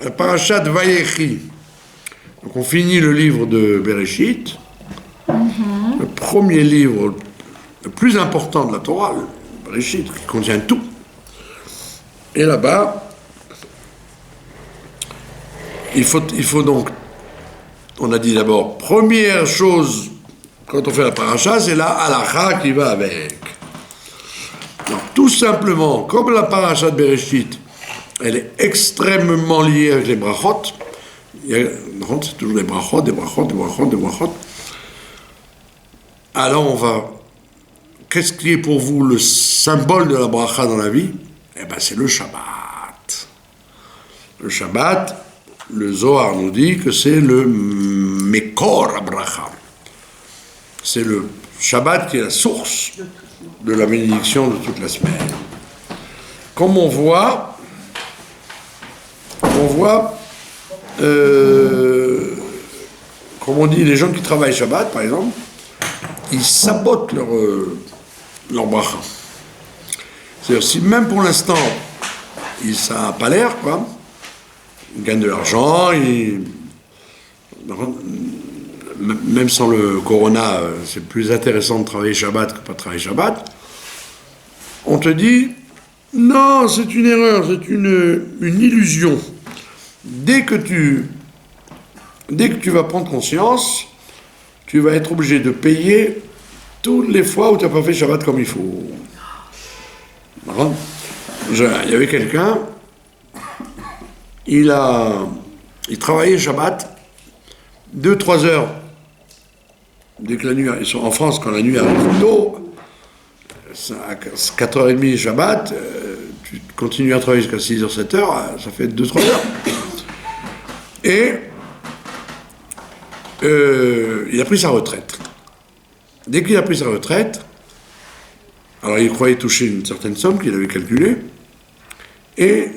la parasha de Vayechi. Donc on finit le livre de Bereshit, le premier livre le plus important de la Torah, le Bereshit, qui contient tout. Et là-bas, il faut donc, on a dit d'abord, première chose, quand on fait la paracha, c'est la halakha qui va avec. Donc, tout simplement, comme la paracha de Bereshit, elle est extrêmement liée avec les brachot, c'est toujours des brachot, des brachot, des brachot, des brachot. Alors on va, qu'est-ce qui est pour vous le symbole de la bracha dans la vie? Eh bien c'est le Shabbat. Le Shabbat, le Zohar nous dit que c'est le Mekor HaBracha. C'est le Shabbat qui est la source de la bénédiction de toute la semaine. Comme on voit, comme on dit, les gens qui travaillent Shabbat, par exemple, ils sabotent leur bracha. C'est-à-dire, si même pour l'instant, ça n'a pas l'air, quoi, ils gagnent de l'argent, même sans le corona, c'est plus intéressant de travailler Shabbat que pas de travailler Shabbat. On te dit, non, c'est une erreur, c'est une illusion. Dès que tu vas prendre conscience, tu vas être obligé de payer toutes les fois où tu n'as pas fait Shabbat comme il faut. Il y avait quelqu'un, il travaillait Shabbat 2-3 heures dès que la nuit, en France, quand la nuit arrive tôt, à 4h30 Shabbat, tu continues à travailler jusqu'à 6h, 7h, ça fait 2-3 heures. Et il a pris sa retraite. Dès qu'il a pris sa retraite, alors il croyait toucher une certaine somme qu'il avait calculée, et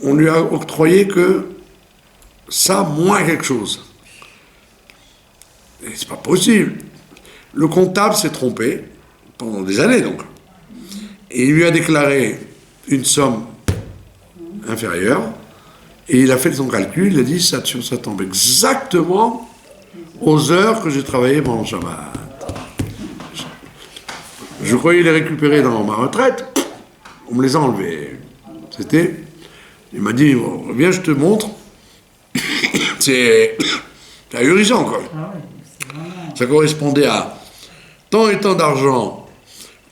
on lui a octroyé que ça, moins quelque chose. Et c'est pas possible. Le comptable s'est trompé, pendant des années donc, et il lui a déclaré une somme inférieure, et il a fait son calcul, il a dit ça tombe exactement aux heures que j'ai travaillé pendant le Shabbat. Je croyais les récupérer dans ma retraite, on me les a enlevés. Il m'a dit, viens je te montre, c'est ahurissant quoi. Ça correspondait à tant et tant d'argent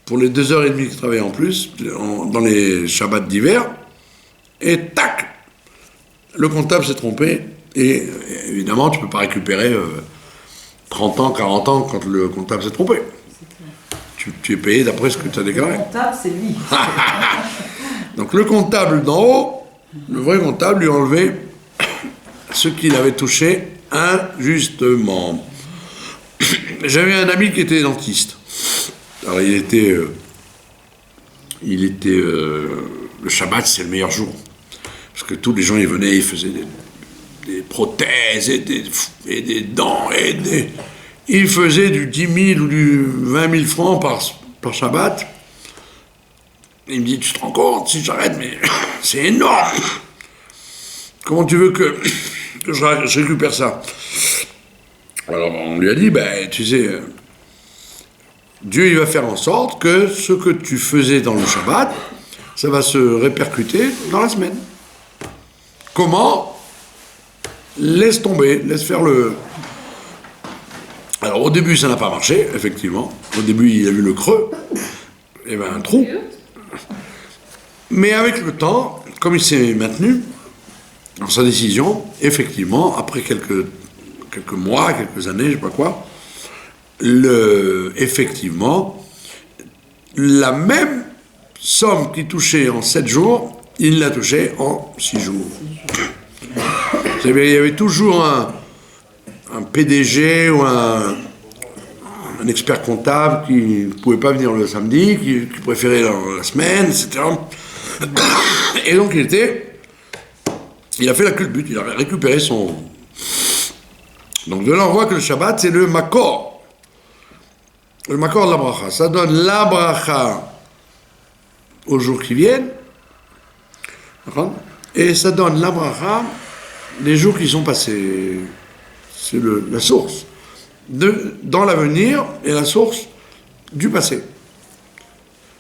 pour les 2h30 qu'il travaillait en plus, dans les Shabbats d'hiver, et tac, le comptable s'est trompé, et évidemment tu ne peux pas récupérer 30 ans, 40 ans quand le comptable s'est trompé. Tu es payé d'après ce que tu as déclaré. Le comptable, c'est lui. Donc le comptable d'en haut, le vrai comptable lui a enlevé ce qu'il avait touché injustement. J'avais un ami qui était dentiste. Alors le Shabbat c'est le meilleur jour. Parce que tous les gens y venaient, ils faisaient des prothèses et des dents il faisait du 10 000 ou du 20 000 francs par Shabbat. Il me dit, tu te rends compte, si j'arrête, mais c'est énorme. Comment tu veux que je récupère ça? Alors on lui a dit, tu sais, Dieu il va faire en sorte que ce que tu faisais dans le Shabbat, ça va se répercuter dans la semaine. Comment? Laisse tomber, laisse faire le... Alors au début ça n'a pas marché, effectivement. Au début il a vu le creux, il y avait un trou. Mais avec le temps, comme il s'est maintenu dans sa décision, effectivement, après quelques mois, quelques années, je sais pas quoi, effectivement, la même somme qu'il touchait en 7 jours, il l'a touchée en 6 jours. Il y avait toujours un PDG ou un expert comptable qui ne pouvait pas venir le samedi, qui préférait la semaine, etc. Et donc il a fait la culbute, il a récupéré son... Donc de là on voit que le Shabbat c'est le Makor. Le Makor de la bracha. Ça donne la bracha aux jours qui viennent. Et ça donne la bracha des jours qui sont passés. C'est la source dans l'avenir et la source du passé.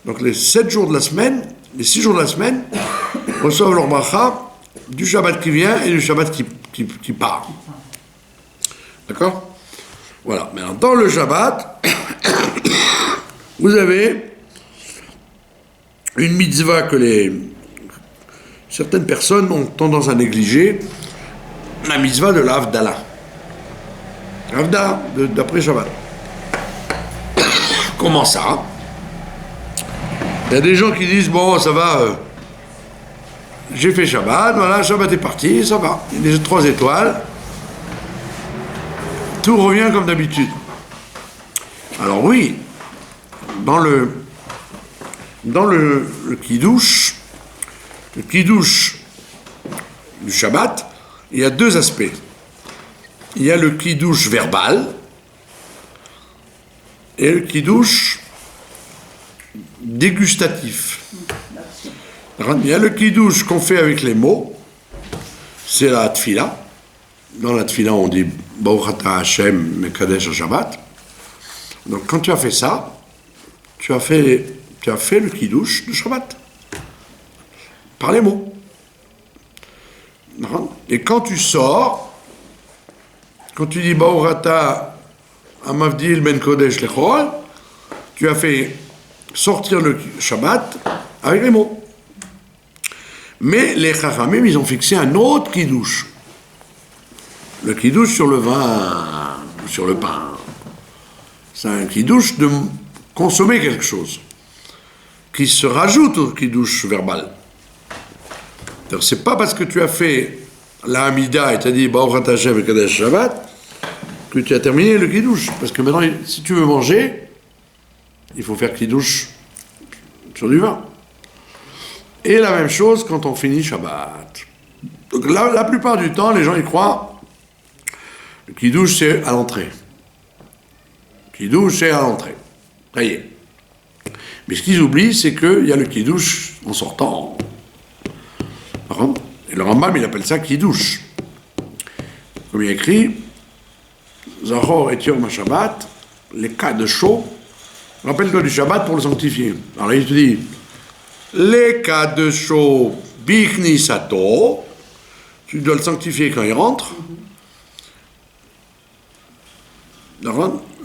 Donc les 7 jours de la semaine, les 6 jours de la semaine reçoivent leur bracha du Shabbat qui vient et du Shabbat qui part. D'accord? Voilà. Maintenant, dans le Shabbat, vous avez une mitzvah que certaines personnes ont tendance à négliger, la mitzvah de l'Havdalah. L'Havdalah, d'après Shabbat. Comment ça? Il y a des gens qui disent, bon, ça va, j'ai fait Shabbat, voilà, Shabbat est parti, ça va. Il y a des 3 étoiles. Tout revient comme d'habitude. Alors oui, dans le kiddush du Shabbat, il y a 2 aspects. Il y a le kiddush verbal et le kiddush dégustatif. Il y a le kiddush qu'on fait avec les mots, c'est la tfila. Dans la tfila, on dit Baruch Ata Hashem Mekadesh Shabbat. Donc quand tu as fait ça, tu as fait le kiddush de Shabbat par les mots. Et quand tu sors, quand tu dis Baruch Ata Amavdil Ben Kodesh Lechol, tu as fait sortir le Shabbat avec les mots. Mais les Chachamim, ils ont fixé un autre kiddush. Le kiddush sur le vin, sur le pain. C'est un kiddush de consommer quelque chose qui se rajoute au kiddush verbal. C'est pas parce que tu as fait la Hamida et tu as dit Baruch Ata Hashem Mekadesh Shabbat que tu as terminé le kiddush. Parce que maintenant, si tu veux manger, il faut faire kiddush sur du vin. Et la même chose quand on finit Shabbat. Donc la plupart du temps, les gens y croient, le kiddush c'est à l'entrée. Kiddush c'est à l'entrée. Ça y est. Mais ce qu'ils oublient, c'est qu'il y a le kiddush en sortant. Et le Rambam, il appelle ça kiddush. Comme il est écrit, Zachor et Yom Shabbat, les cas de chaud, rappelle-toi du Shabbat pour le sanctifier. Alors il te dit, les cas de chaud, bichnisato, tu dois le sanctifier quand il rentre.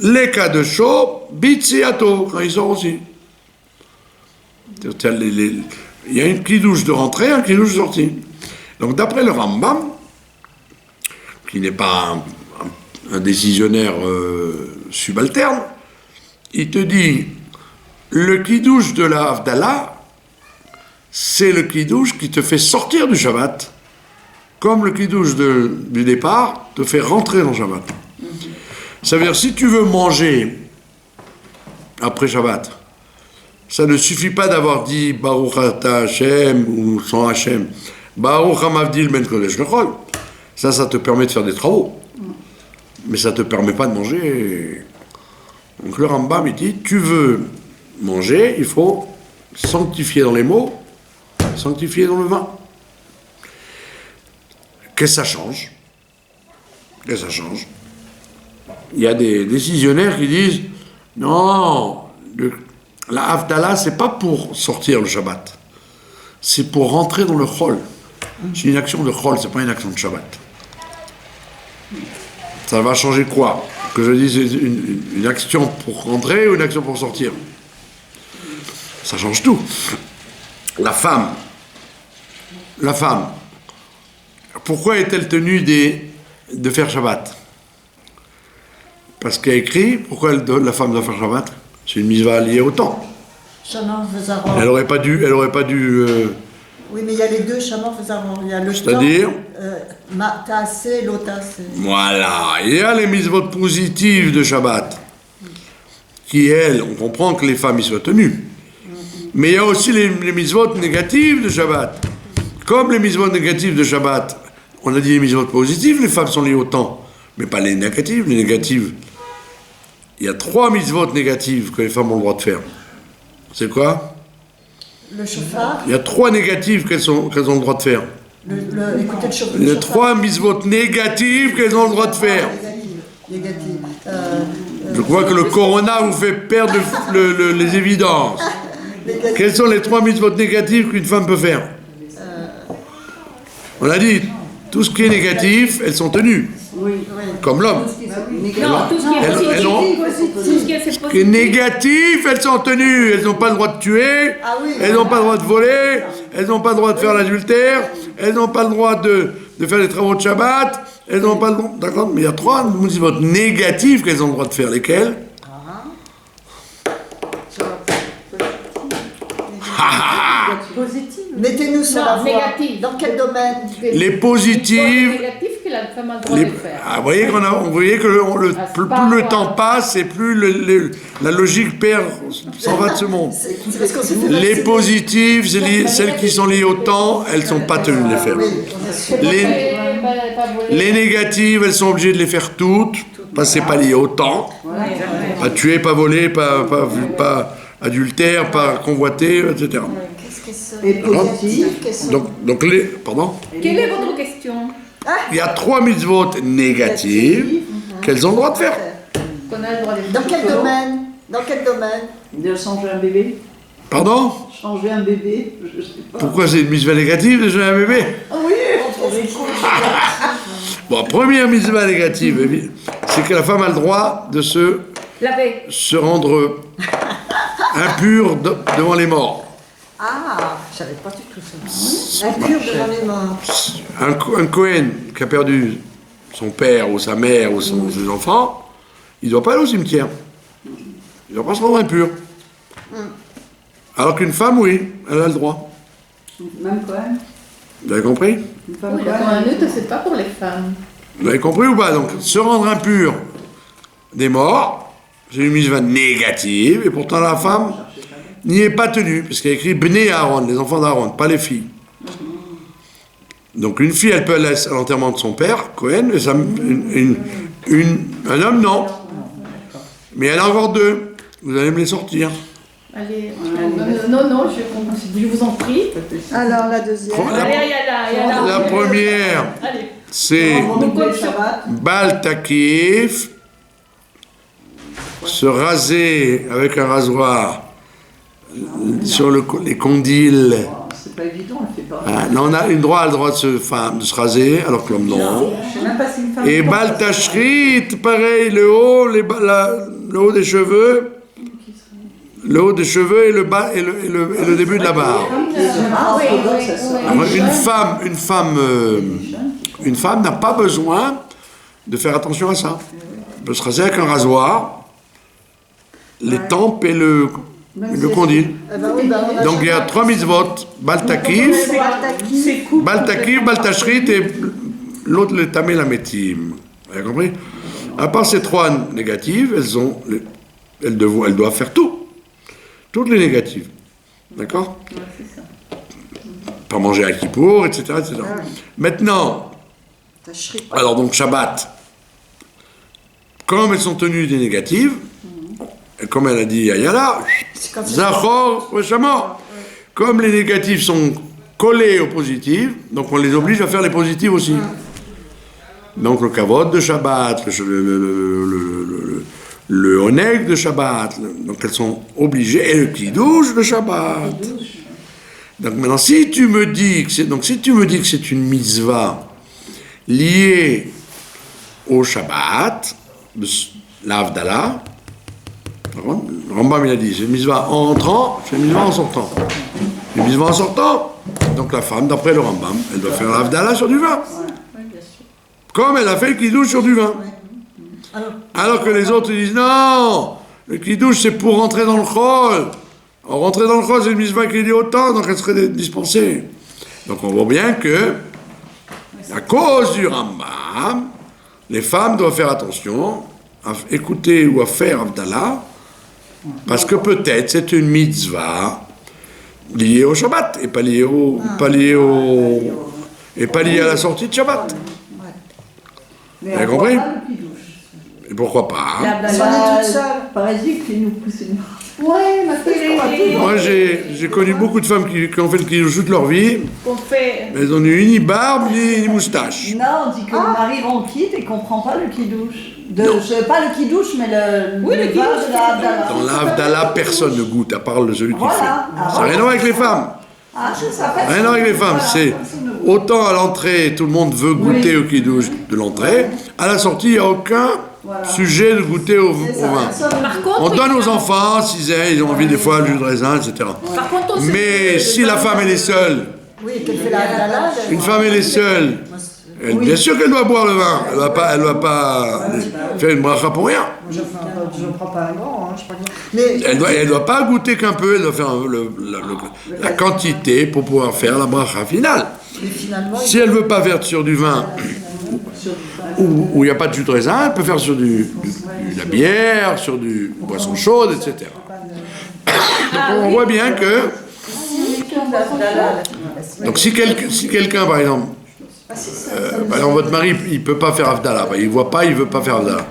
Les cas de chaud, bitsiato, quand il sort aussi. Il y a une kiddush de rentrée, un kiddush de sortie. Donc d'après le Rambam, qui n'est pas un décisionnaire subalterne, il te dit, le kiddush de la Havdalah, c'est le kiddush qui te fait sortir du Shabbat, comme le kiddush du départ te fait rentrer dans le Shabbat. Ça veut dire, si tu veux manger après Shabbat, ça ne suffit pas d'avoir dit Baruch Ata Hashem ou sans Hashem, Baruch Hamavdil Ben Kodesh Lechol. Ça te permet de faire des travaux. Mais ça ne te permet pas de manger. Donc le Rambam, il dit, tu veux manger, il faut sanctifier dans les mots, sanctifier dans le vin. Qu'est-ce que ça change? Qu'est-ce que ça change? Il y a des décisionnaires qui disent, non, la Havdalah, c'est pas pour sortir le Shabbat. C'est pour rentrer dans le Chol. C'est une action de Chol, c'est pas une action de Shabbat. Ça va changer quoi? Que je dise une action pour rentrer ou une action pour sortir? Ça change tout. La femme, pourquoi est-elle tenue de faire Shabbat? Parce qu'il y a écrit, pourquoi la femme doit faire Shabbat? C'est une mitzvah liée au temps. Elle aurait pas dû. Oui, mais il y a les deux Shamor Vezaror. Il y a le c'est-à-dire Tassé, l'Otassé. Voilà. Il y a les mitzvot positives de Shabbat, qui, elles, on comprend que les femmes y soient tenues. Mais il y a aussi les mitzvot négatives de Shabbat. Comme les mitzvot négatives de Shabbat, on a dit les mitzvot positives, les femmes sont liées au temps. Mais pas les négatives. Les négatives, il y a 3 mitzvot négatives que les femmes ont le droit de faire. C'est quoi? Le shofar. Il y a 3 négatives qu'elles ont le droit de faire. Écouter le chauffeur. Les 3 mitzvot négatives qu'elles ont le droit de faire. Négative. Je crois que le corona vous fait perdre les évidences. Quelles sont les 3 mitzvot négatives qu'une femme peut faire? On a dit, tout ce qui est négatif, elles sont tenues. Oui. Comme l'homme. Non, tout ce qui est positif. Tout ce qui est Ce qui est négatif, elles sont tenues. Elles n'ont pas le droit de tuer, elles n'ont pas le droit de voler, elles n'ont pas le droit de faire l'adultère, elles n'ont pas le droit de faire les travaux de Shabbat, elles n'ont pas le droit... D'accord? Mais il y a 3 mitzvot négatifs qu'elles ont le droit de faire. Lesquelles? Positive. Mettez-nous sur la voie. Négative. Dans quel domaine? Les positives... Négatif que la femme a le droit de faire. Vous voyez plus le temps passe et plus la logique s'en va de ce monde. C'est parce qu'on s'est fait Les vacciner. positives, celles qui sont liées au temps, elles ne sont pas tenues de les faire. Les négatives, elles sont obligées de les faire toutes, parce que c'est pas lié au temps. Pas tuer, pas voler, pas adultère, pas convoiter, etc. Et positif. Donc les... Pardon? Quelle est votre question? Il y a 3 mitzvot négatives qu'elles ont le droit de faire. Qu'on a le droit de faire. Dans quel domaine? Dans quel domaine? De changer un bébé. Pardon? Changer un bébé, je sais pas. Pourquoi c'est une mitzvah négative de jouer un bébé? Oui, on Bon, première mitzvah négative, c'est que la femme a le droit de se rendre impure devant les morts. Ah, je savais pas du tout ça. Impure devant les morts. Un Cohen qui a perdu son père ou sa mère ou ses enfants, il ne doit pas aller au cimetière. Il ne doit pas se rendre impur. Alors qu'une femme, oui, elle a le droit. Même quand même. Vous avez compris? Une femme Oui, quand d'accord, un même. neutre, c'est pas pour les femmes. Vous avez compris ou pas? Donc, se rendre impur des morts, c'est une mitzvah négative, et pourtant la femme n'y est pas tenue, parce qu'il y a écrit Bnei Aaron, les enfants d'Aaron, pas les filles. Donc une fille, elle peut aller à l'enterrement de son père, Cohen, mais un homme, non. Mais elle a encore 2. Vous allez me les sortir. Allez, non, je vous en prie. Alors, la deuxième. Allez, La première, Allez. c'est Renouveler le Shabbat. Bal Takif, se raser avec un rasoir sur les condyles. Oh, c'est pas évident, on le fait pas. Ah, non, on a le droit de se raser, alors que l'homme non. Je sais même pas si une femme. Et Bal Tashrit, pareil, le haut des cheveux. Le haut des cheveux et le bas et le début de la barbe. Ah, c'est bon, ça sort. Une femme n'a pas besoin de faire attention à ça. Elle peut se raser avec un rasoir, les tempes et le condyle. Donc il y a 3 mitzvot, Baltakif, Baltashrit et l'autre le Tamé Lametim. Vous avez compris? À part ces 3 négatives, elles doivent faire tout. Toutes les négatives. D'accord? Pas manger à Kippour, etc. etc. Maintenant, alors donc Shabbat, comme elles sont tenues des négatives, et comme elle a dit Ayala, Zachor, Shama, comme les négatives sont collées aux positives, donc on les oblige à faire les positives aussi. Donc le kavod de Shabbat, le oneg de Shabbat, donc elles sont obligées, et le kidouche de Shabbat. Donc maintenant, si tu me dis que c'est une mitzvah liée au Shabbat, l'Avdallah, le Rambam il a dit, c'est une mitzvah en entrant, c'est une mitzvah en sortant. Une mitzvah en sortant, donc la femme, d'après le Rambam, elle doit faire l'Avdallah sur du vin. Comme elle a fait le kidouche sur du vin. Alors que les autres ils disent non, le kidouche c'est pour rentrer dans le chol. Rentrer dans le chol c'est une mitzvah qui est liée au temps, donc elle serait dispensée. Donc on voit bien que, à cause du Rambam, les femmes doivent faire attention à écouter ou à faire Avdallah, parce que peut-être c'est une mitzvah liée au Shabbat et pas liée à la sortie de Shabbat. Mais Vous avez on compris? voit pas le kidouche. Et pourquoi pas? Si on est toute seule, parasique, qui nous pousse une. Ouais, ma fille, Moi, j'ai connu beaucoup de femmes qui ont fait le kidouche toute leur vie, qu'on fait. mais elles n'ont eu ni barbe ni moustache. Non, on dit que le mari rend quitte et qu'on prend pas le kidouche. Pas le kidouche, mais le vin de la Havdalah. Dans la Havdalah, personne ne goûte, à part celui qui Voilà. fait. Ça n'a rien à voir avec les femmes. Ah, je savais. Rien à voir avec les femmes. C'est autant à l'entrée, tout le monde veut goûter au kidouche de l'entrée. À la sortie, il n'y a aucun sujet de goûter au vin. Par contre, On donne aux enfants s'ils ont envie des fois le jus de raisin, etc. Par contre, on sait Mais que si le la vin- femme elle est seule, Oui, qu'elle fait la Havdalah. une femme elle est seule, bien sûr qu'elle doit boire le vin. Elle doit pas faire une bracha pour rien. Je ne prends pas un grand, je crois que... Mais Elle doit pas goûter qu'un peu, elle doit faire la quantité pour pouvoir faire la bracha finale. finalement, Si elle veut pas faire sur du vin où il n'y a pas de jus de raisin, elle peut faire sur de la bière, sur du boisson chaude, etc. Donc on voit bien que donc si quelqu'un par exemple votre mari il peut pas faire Havdalah, il voit pas, il veut pas faire Havdalah,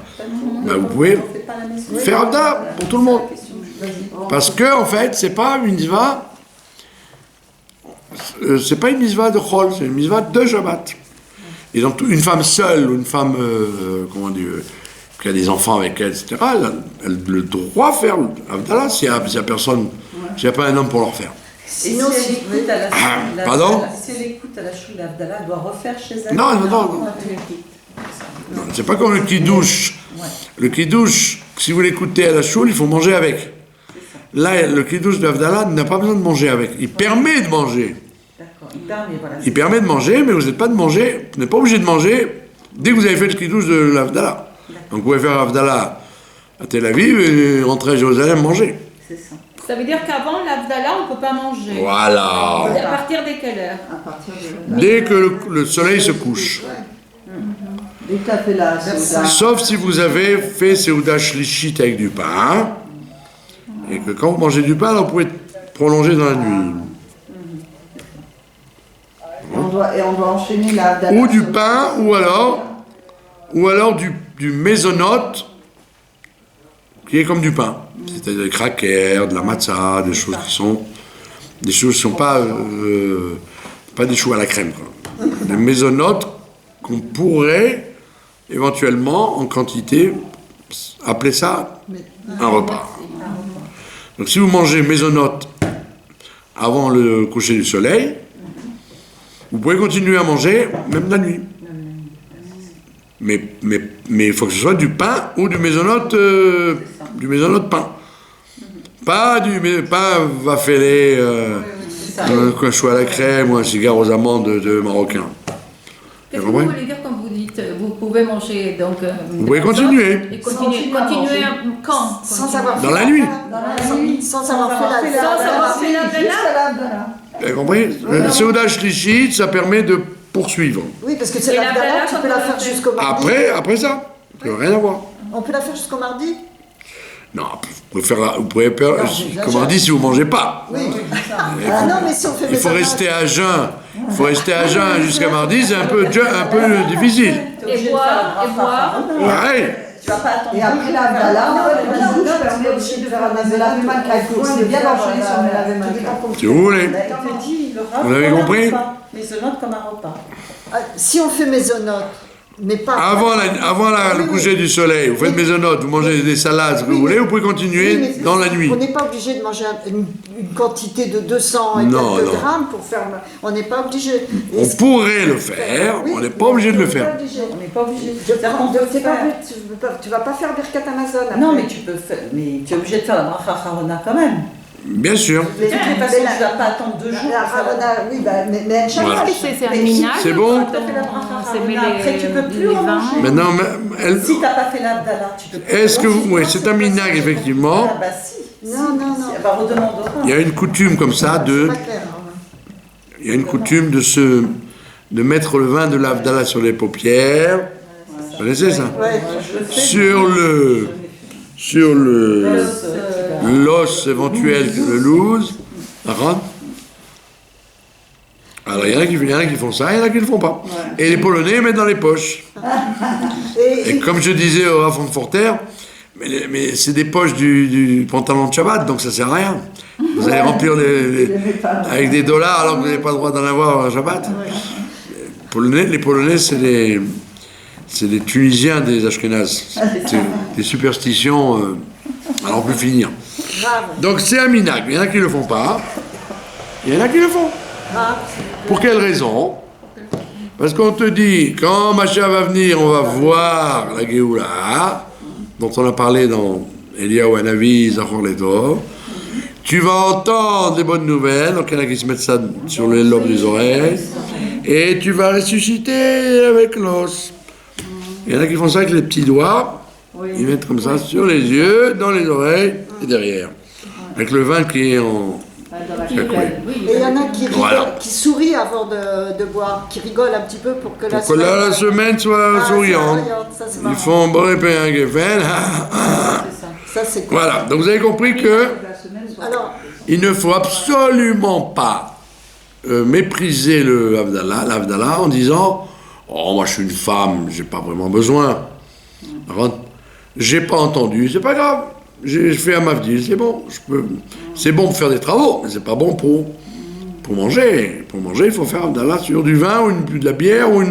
vous pouvez faire Havdalah pour tout le monde, parce que en fait c'est pas une mitzvah, c'est pas une mitzvah de Chol, c'est une mitzvah de Shabbat. Et donc une femme seule ou une femme qui a des enfants avec elle, etc., elle a le droit de faire Havdalah s'il y a personne, s'il n'y a pas un homme pour leur faire. Sinon, si elle écoute à la Pardon? si elle écoute à la choule d'Havdalah, elle doit refaire chez elle. Non. C'est pas comme le kidouche. Le kidouche, si vous l'écoutez à la choule, il faut manger avec. Là, le kidouche d'Havdalah n'a pas besoin de manger avec. Il permet de manger. D'accord, il permet, voilà. Il permet de manger, mais vous n'êtes pas obligé de manger dès que vous avez fait le kidouche de l'Havdalah. Donc vous pouvez faire Havdalah à Tel Aviv et rentrer à Jérusalem manger. C'est ça. Ça veut dire qu'avant l'Havdalah, on ne peut pas manger. Voilà. À partir de quelle heure? À partir de... Dès que le soleil se couche. Dès que tu as fait la Souda. Sauf si vous avez fait Seuda Shlishit avec du pain. Et que quand vous mangez du pain, là, vous pouvez prolonger dans la nuit. On doit enchaîner la Havdalah. Ou du pain, ou alors du mésonote, qui est comme du pain. C'est-à-dire des crackers, de la matzah, des choses qui sont pas des choux à la crème, quoi. Des mésonotes qu'on pourrait éventuellement, en quantité, appeler ça un repas. Donc si vous mangez mésonote avant le coucher du soleil, vous pouvez continuer à manger même la nuit. Mais il faut que ce soit du pain ou du mésonote pain. Pas du pain vaffelé, un choix à la crème ou un cigare aux amandes de marocain. Qu'est-ce que vous voulez dire quand vous dites vous pouvez manger donc Vous pouvez continuer. et continuer quand? sans avoir Dans la nuit. sans avoir fait la Juste à la Havdalah. Vous avez compris? Le Seuda Shlishit, ça permet de poursuivre. Oui, parce que c'est Et la la Havdalah, Havdalah, tu peux la faire jusqu'au mardi. Après ça, ça n'a rien à voir. On peut la faire jusqu'au mardi. Non, vous pouvez faire, comme on dit, si vous ne mangez pas. Oui. Ah non, mais si on fait Il faut mes rester à jeun. Il faut rester à jeun jusqu'à mardi, c'est un peu difficile. Et boire. Pareil. Tu vas pas attendre. Et après la Havdalah, en fait, le kidouche permet aussi de faire un Havdalah malgré tout. C'est bien d'enchaîner sur le laver malgré. Si vous voulez. Vous avez compris? Mais se note comme un repas. Si on fait mésonote, mais pas... Avant le coucher du soleil, vous faites mésonote, vous mangez des salades, ce que vous voulez, vous pouvez continuer dans la nuit. On n'est pas obligé de manger une quantité de 200 et Non, quelques non. grammes pour faire... On n'est pas obligé. On pourrait le faire, on n'est pas obligé de le faire. On n'est pas obligé. C'est-à-dire qu'on peut peut faire. Tu vas pas faire Birkat Amazon. après. Non, mais tu peux faire. Mais tu es obligé de faire la bracha Harona quand même. Bien sûr. De toute façon, tu ne vas pas attendre 2 jours. La pour faire la- Harona, oui, mais chaque Voilà. fois, C'est un minage. C'est bon? Tu as fait la bracha C'est Harona, mêlé après tu peux plus les en vins. manger. Maintenant, Si tu n'as pas fait l'Havdalah, tu peux plus. est-ce que manger. oui, c'est un minag, effectivement. Ah bah si. Non, non, non. Bah redemande au Il y a une coutume comme ça c'est pas clair. Hein. il y a une coutume de mettre le vin de l'Havdalah sur les paupières. Vous connaissez ça? Ouais. Sur l'os éventuel que le loose. D'accord? Alors il y en a qui font ça, il y en a qui ne le font pas. Et les Polonais mettent dans les poches. Et comme je disais au Rav von Forter, Mais c'est des poches du pantalon de Shabbat, donc ça sert à rien. Vous allez remplir avec des dollars alors que vous n'avez pas le droit d'en avoir à Shabbat. Les Polonais, c'est les Tunisiens des Ashkénazes. C'est des superstitions à n'en plus finir. Donc c'est un minag. Il y en a qui ne le font pas. Il y en a qui le font. Pour quelle raison? Parce qu'on te dit, quand Mashiach va venir, on va voir la Géoula, dont on a parlé dans Eliyahu Hanavi, Zachor Leto. Tu vas entendre des bonnes nouvelles, donc il y en a qui se mettent ça sur les lobes des oreilles, et tu vas ressusciter avec l'os. Il y en a qui font ça avec les petits doigts, ils mettent comme ça sur les yeux, dans les oreilles et derrière. Avec le vin qui est en... Et il y en a qui rigolent, qui sourient avant de boire, qui rigolent un petit peu pour que la semaine soit souriante. Ils font bon et un geffen. Ça, c'est cool. Voilà, donc vous avez compris que Alors, il ne faut absolument pas mépriser l'Havdalah en disant « Oh, moi je suis une femme, j'ai pas vraiment besoin. J'ai pas entendu, c'est pas grave. J'ai fait un mavdil, c'est bon. C'est bon pour faire des travaux, mais c'est pas bon pour manger. Pour manger, il faut faire Havdalah sur du vin ou de la bière ou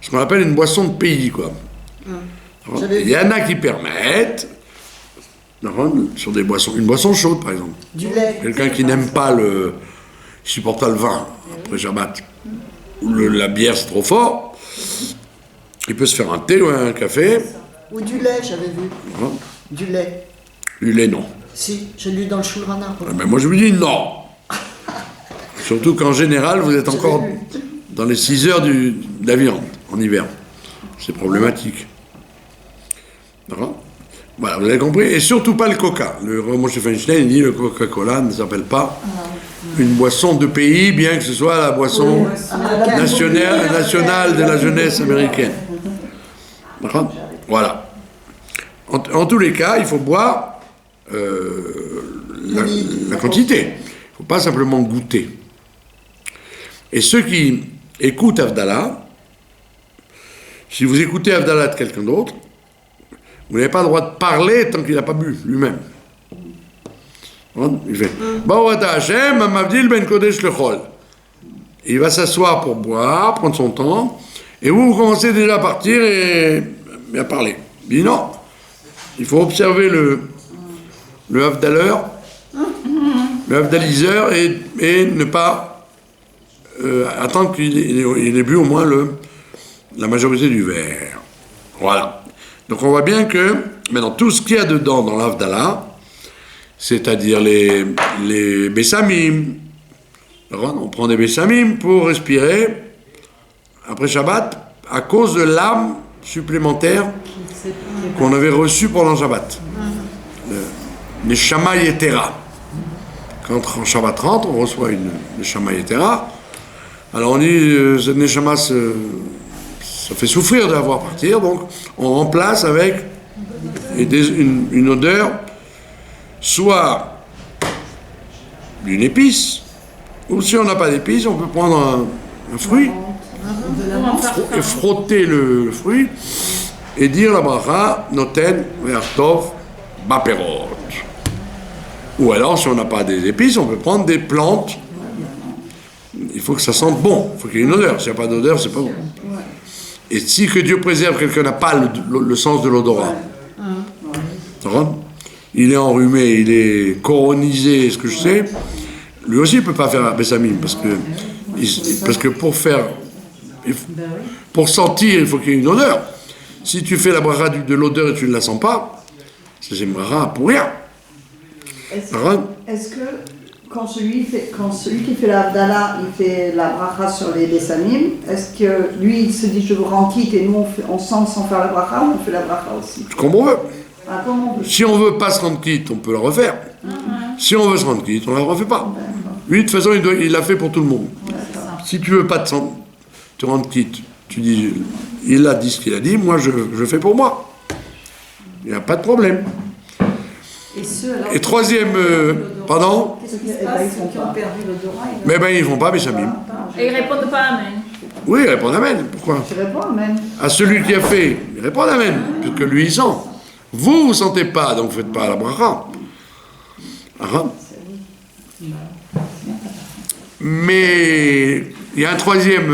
ce qu'on appelle une boisson de pays, quoi. Il y en a qui permettent sur des boissons, une boisson chaude par exemple. du lait. Quelqu'un qui n'aime pas qui supporte pas le vin après Shabbat, ou la bière c'est trop fort, il peut se faire un thé ou un café. Ou du lait, j'avais vu. Du lait. Du lait, non. Si, j'ai lu dans le Shulrana. Mais moi je vous dis non. Surtout qu'en général vous êtes encore dans les 6 heures de la viande en hiver. C'est problématique. D'accord ? Voilà, vous avez compris. Et surtout pas le coca. Le Moshe Feinstein il dit le Coca-Cola ne s'appelle pas une boisson de pays, bien que ce soit la boisson nationale de la jeunesse américaine. D'accord ? Voilà. En tous les cas, il faut boire la quantité. Il ne faut pas simplement goûter. Et ceux qui écoutent Havdalah, si vous écoutez Havdalah de quelqu'un d'autre, vous n'avez pas le droit de parler tant qu'il n'a pas bu lui-même. Il fait Ba'orata Hashem, Mavdil ben Kodesh lechol. Il va s'asseoir pour boire, prendre son temps, et vous commencez déjà à partir et à parler. Il dit non, il faut observer le Havdaleur, le Havdaliseur, et ne pas attendre qu'il ait bu au moins la majorité du verre. Voilà. Donc on voit bien que, maintenant, tout ce qu'il y a dedans dans l'Havdalah, c'est-à-dire les Bessamim, on prend des Bessamim pour respirer après Shabbat, à cause de l'âme supplémentaire qu'on avait reçue pendant Shabbat. Les Neshama Yetera. Quand Shabbat rentre, on reçoit une Neshama Yetera. Alors on dit, cette Neshama ça fait souffrir de la voir partir, donc on remplace avec une odeur, soit d'une épice, ou si on n'a pas d'épice, on peut prendre un fruit, et frotter le fruit, et dire la bracha, noten, ve'artov, baperot. Ou alors, si on n'a pas des épices, on peut prendre des plantes. Il faut que ça sente bon, il faut qu'il y ait une odeur. S'il n'y a pas d'odeur, c'est pas bon. Et si que Dieu préserve, quelqu'un n'a pas le sens de l'odorat, il est enrhumé, il est coronisé, ce que je sais, lui aussi il ne peut pas faire un Bessamim, parce que pour sentir, il faut qu'il y ait une odeur. Si tu fais la bracha de l'odeur et tu ne la sens pas, c'est une bracha pour rien. Est-ce que quand celui qui fait la Havdalah, il fait la bracha sur les Bessamim, est-ce que lui il se dit je vous rends quitte et nous on sent sans faire la bracha, ou on fait la bracha aussi? Comme on veut. Comme on veut. Si on veut pas se rendre quitte, on peut la refaire. Si on veut se rendre quitte, on la refait pas. Lui, de toute façon, il l'a fait pour tout le monde. Si tu veux pas te rendre quitte, tu dis, il a dit ce qu'il a dit, moi je fais pour moi. Il n'y a pas de problème. Et troisième, pardon? Qu'est-ce qui se passe ceux qui ont perdu l'odorat? Mais ben ils vont pas Bessamim. Et ils répondent pas Amen. Oui, ils répondent Amen. Pourquoi? Tu réponds Amen. À celui qui a fait, il répond Amen, puisque lui il sent. Vous sentez pas, donc vous faites pas la bracha. Mais il y a un troisième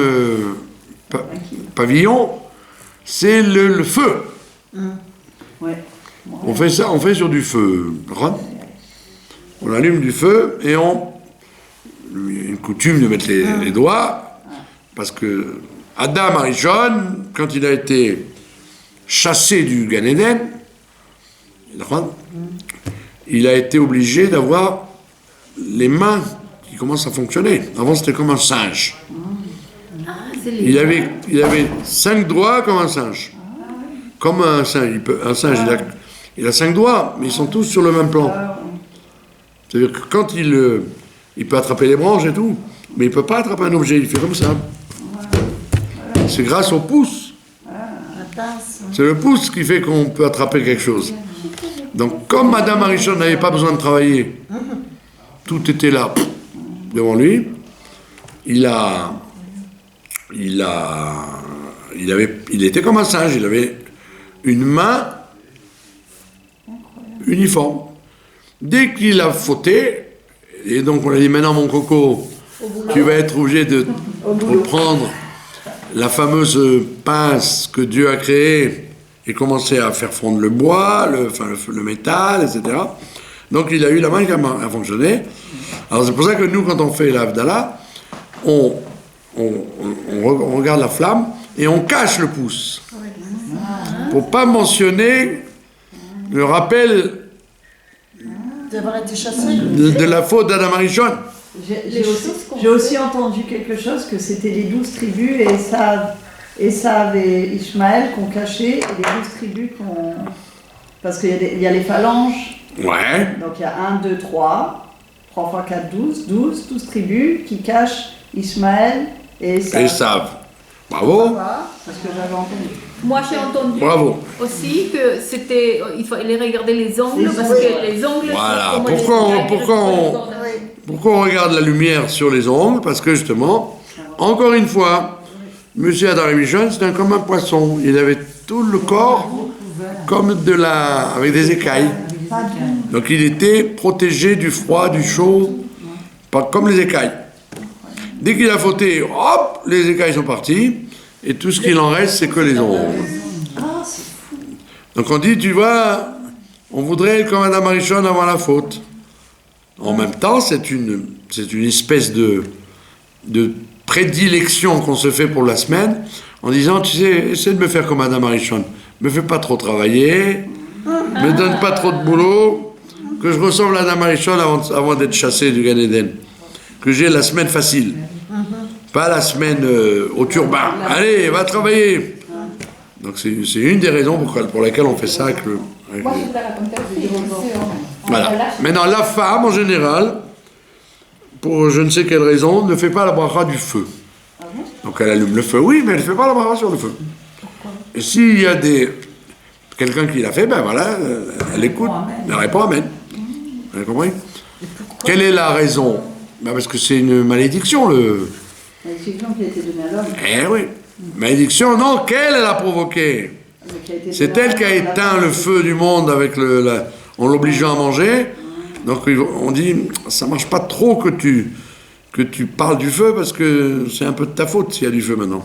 pavillon, c'est le feu. Ouais. On fait ça, on fait sur du feu. On allume du feu et il y a une coutume de mettre les doigts, parce que Adam Arishon, quand il a été chassé du Gan Eden, il a été obligé d'avoir les mains qui commencent à fonctionner. Avant, c'était comme un singe. Il avait 5 doigts comme un singe. Comme un singe. Un singe, il a 5 doigts, mais ils sont tous sur le même plan. C'est-à-dire que quand il peut attraper les branches et tout, mais il ne peut pas attraper un objet, il fait comme ça. C'est grâce au pouce. C'est le pouce qui fait qu'on peut attraper quelque chose. Donc, comme Madame Arishon n'avait pas besoin de travailler, tout était là, devant lui, il était comme un singe, il avait une main uniforme. Dès qu'il a fauté, et donc on a dit maintenant mon coco, tu vas être obligé de prendre la fameuse pince que Dieu a créée et commencer à faire fondre le bois, le métal, etc. Donc il a eu la main qui a fonctionné. Alors c'est pour ça que nous, quand on fait l'Havdalah, on regarde la flamme et on cache le pouce. Pour pas mentionner le rappel d'avoir été chassé. De la faute d'Adam Arishon. J'ai aussi entendu quelque chose, que c'était les 12 tribus et Esav et Ishmaël qu'on cachait, et les 12 tribus qu'on... Parce qu'il y a les phalanges. Ouais. Donc il y a 1, 2, 3 fois 4, 12 tribus qui cachent Ishmaël et Esav. Esav. Bravo. C'est ce que j'avais entendu. Moi, j'ai entendu aussi que il fallait regarder les ongles, parce que les ongles... Voilà. Pourquoi on regarde la lumière sur les ongles? Parce que justement, encore une fois, Monsieur Adam Arishon, c'était comme un poisson. Il avait tout le corps comme avec des écailles. Donc il était protégé du froid, du chaud, pas comme les écailles. Dès qu'il a fauté, hop, les écailles sont parties, et tout ce qu'il en reste, c'est que les ongles. Donc on dit, tu vois, on voudrait être comme Adam Arishon avant la faute. En même temps, c'est une espèce de prédilection qu'on se fait pour la semaine, en disant, tu sais, essaie de me faire comme Adam Arishon. Me fais pas trop travailler, me donne pas trop de boulot, que je ressemble à Adam Arishon avant d'être chassé du Gan Eden. Que j'ai la semaine facile. Pas la semaine au turbin. Allez, va travailler. Donc c'est une des raisons pour laquelle on fait ça avec le... Voilà. Maintenant, la femme, en général, pour je ne sais quelle raison, ne fait pas la bracha du feu. Donc elle allume le feu, oui, mais elle ne fait pas la bracha sur le feu. Et s'il y a quelqu'un qui l'a fait, ben voilà, elle écoute, elle répond amen. Vous avez compris? Quelle est la raison? Ben parce que c'est une malédiction, Malédiction qui a été donnée à l'homme. Eh oui. Malédiction, non, qu'elle a provoquée. C'est elle qui a éteint le feu du monde en l'obligeant à manger. Donc on dit, ça marche pas trop que tu parles du feu, parce que c'est un peu de ta faute s'il y a du feu maintenant.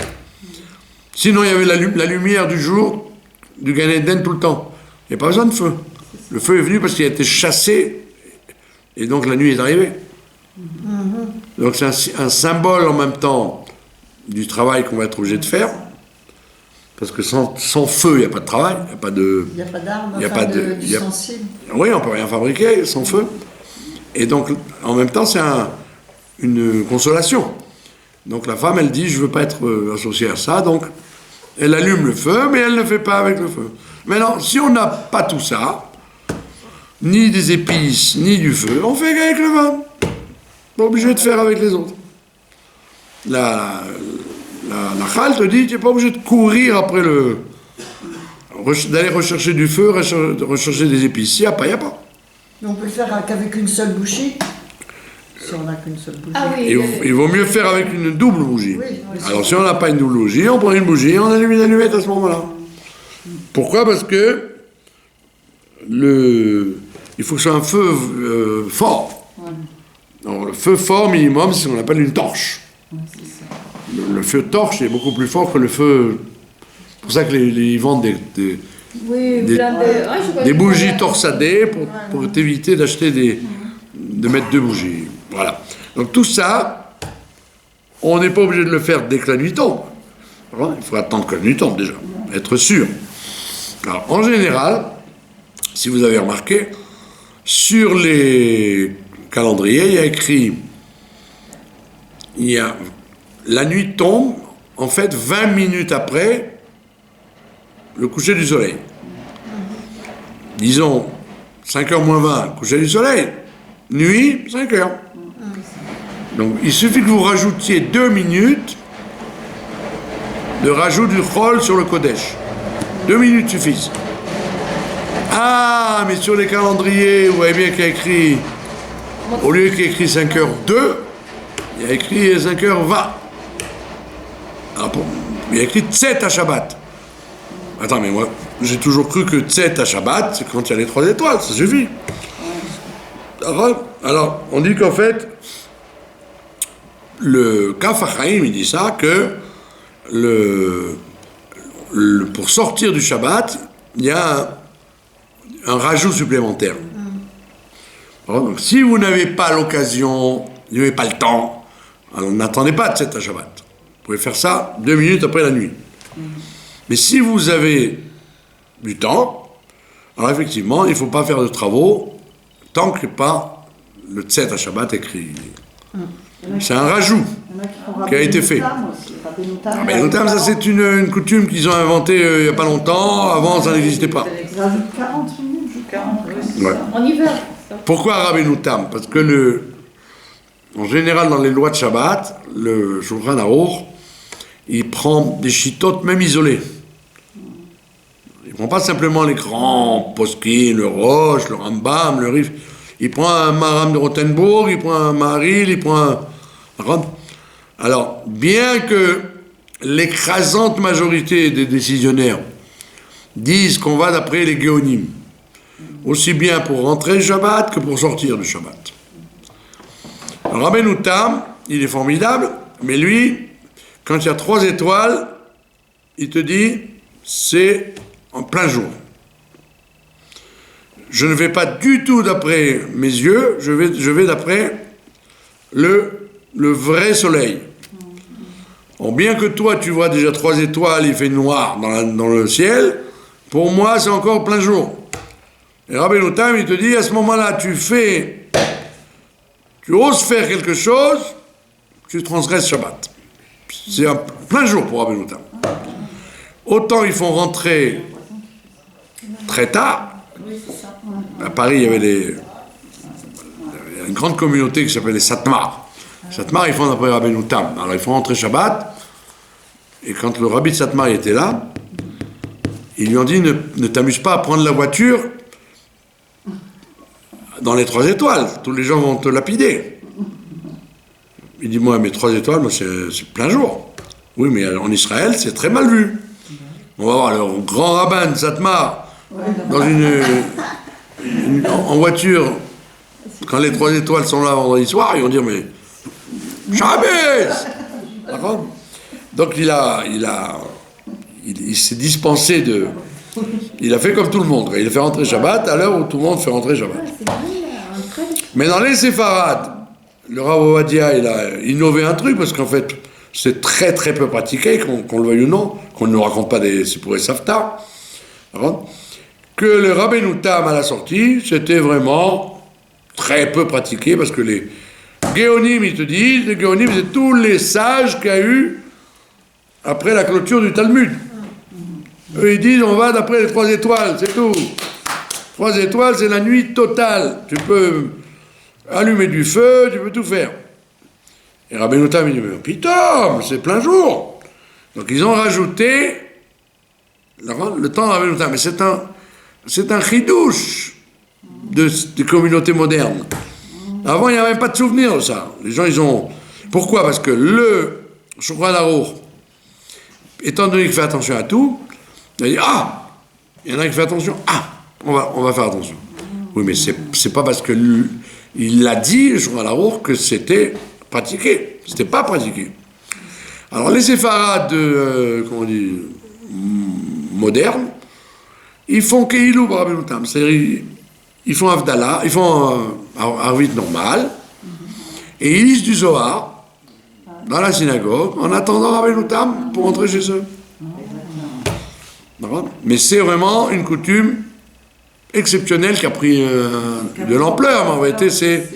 Sinon il y avait la lumière du jour, du Gan Eden tout le temps. Il n'y a pas besoin de feu. Le feu est venu parce qu'il a été chassé, et donc la nuit est arrivée. Donc c'est un symbole en même temps du travail qu'on va être obligé de faire, parce que sans feu, il n'y a pas de travail, il n'y a pas de... Il n'y a pas d'armes, d'ustensiles. Oui, on ne peut rien fabriquer sans feu. Et donc, en même temps, c'est une consolation. Donc la femme, elle dit, je ne veux pas être associée à ça, donc elle allume le feu, mais elle ne fait pas avec le feu. Maintenant, si on n'a pas tout ça, ni des épices, ni du feu, on fait qu'avec le vin. Pas obligé de faire avec les autres. La Chal te dit, tu n'es pas obligé de courir après d'aller rechercher du feu, rechercher des épices. Il n'y a pas, il n'y a pas. On peut le faire qu'avec une seule bougie. Si on n'a qu'une seule bougie. Ah oui, il vaut mieux faire avec une double bougie. Oui, alors si on n'a pas une double bougie, on prend une bougie et on allume une allumette à ce moment-là. Pourquoi? Parce que il faut que ce soit un feu fort. Alors, le feu fort minimum, c'est ce qu'on appelle une torche. Le feu torche est beaucoup plus fort que le feu. C'est pour ça que ils vendent des bougies torsadées pour t'éviter d'acheter de mettre 2 bougies. Voilà. Donc tout ça, on n'est pas obligé de le faire dès que la nuit tombe. Alors, il faut attendre que la nuit tombe déjà, être sûr. Alors en général, si vous avez remarqué, sur les calendriers, il y a écrit, la nuit tombe, en fait, 20 minutes après le coucher du soleil. Disons, 5h moins 20, coucher du soleil. Nuit, 5h. Donc, il suffit que vous rajoutiez 2 minutes de rajout du chol sur le Kodesh. 2 minutes suffisent. Ah, mais sur les calendriers, vous voyez bien qu'il y a écrit, au lieu qu'il y ait écrit 5h02, il y a écrit 5h20. Alors, il y a écrit Tset à Shabbat. Attends, mais moi, j'ai toujours cru que Tset à Shabbat, c'est quand il y a les 3 étoiles, ça suffit. Alors, on dit qu'en fait, le Kaf HaChaim, il dit ça, que pour sortir du Shabbat, il y a un rajout supplémentaire. Alors, donc, si vous n'avez pas l'occasion, vous n'avez pas le temps, alors n'attendez pas Tset à Shabbat. Vous pouvez faire ça 2 minutes après la nuit. Mais si vous avez du temps, alors effectivement, il ne faut pas faire de travaux tant que pas le Tset à Shabbat écrit. C'est un rajout qui a été fait. Rabbeinu Tam, ça c'est une coutume qu'ils ont inventée il n'y a pas longtemps. Avant, ça n'existait pas. Rajoute 40 minutes, 40. Ouais. En hiver. Pourquoi Rabbeinu Tam? Parce que en général, dans les lois de Shabbat, le Shulchan Aruch, il prend des chitotes même isolées. Il ne prend pas simplement les grands poskim, le Rosh, le Rambam, le Rif. Il prend un Maharam de Rothenburg, il prend un Maharil, il prend un... Alors, bien que l'écrasante majorité des décisionnaires disent qu'on va d'après les Géonim, aussi bien pour rentrer le Shabbat que pour sortir du Shabbat. Rabbeinu Tam, il est formidable, mais lui, quand il y a 3 étoiles, il te dit, c'est en plein jour. Je ne vais pas du tout d'après mes yeux, je vais d'après le vrai soleil. Bon, bien que toi, tu vois déjà 3 étoiles, il fait noir dans le ciel, pour moi, c'est encore plein jour. Et Rabbeinu Tam, il te dit, à ce moment-là, tu oses faire quelque chose, tu transgresses Shabbat. C'est un plein jour pour Rabbeinu Tam. Autant ils font rentrer très tard. À Paris, il y avait une grande communauté qui s'appelle les Satmar. Les Satmar, ils font d'après Rabbeinu Tam. Alors, ils font rentrer Shabbat. Et quand le rabbi de Satmar était là, ils lui ont dit, ne t'amuse pas à prendre la voiture dans les 3 étoiles. Tous les gens vont te lapider. Il dit, moi, mes 3 étoiles, moi, c'est plein jour. Oui, mais en Israël, c'est très mal vu. On va voir le grand rabbin de Satmar dans en voiture, quand les 3 étoiles sont là vendredi soir, ils vont dire, mais Shabbos. D'accord ? Donc il s'est dispensé de... Il a fait comme tout le monde. Il a fait rentrer Shabbat à l'heure où tout le monde fait rentrer Shabbat. Mais dans les séfarades, le Rav Ovadia, il a innové un truc, parce qu'en fait, c'est très très peu pratiqué, qu'on le veuille ou non, qu'on ne nous raconte pas c'est pour les Safta, que le Rabbeinu Tam à la sortie, c'était vraiment très peu pratiqué, parce que les Géonim, ils te disent, les Géonim, c'est tous les sages qu'il y a eu après la clôture du Talmud. Eux, ils disent, on va d'après les 3 étoiles, c'est tout. 3 étoiles, c'est la nuit totale. Tu peux allumer du feu, tu peux tout faire. Et Rabbeinu Tam, il dit, mais putain, c'est plein jour. Donc ils ont rajouté le temps de Rabbeinu Tam. Mais c'est un chidouche des communautés modernes. Avant, il n'y avait même pas de souvenir de ça. Les gens, ils ont... Pourquoi ? Parce que le Shulchan Aruch, étant donné qu'il fait attention à tout, il a dit, il y en a qui fait attention, on va faire attention. Oui, mais c'est pas parce que il l'a dit, Shulchan Aruch, que c'était pratiqué. C'était pas pratiqué. Alors, les séfarades, comment on dit, modernes, ils font Keilou Rabbeinu Tam. C'est-à-dire, ils font Avdallah, ils font Arvit normal, et ils lisent du Zohar dans la synagogue en attendant Rabbeinu Tam pour rentrer chez eux. Mais c'est vraiment une coutume exceptionnelle qui a pris de l'ampleur, mais en réalité c'est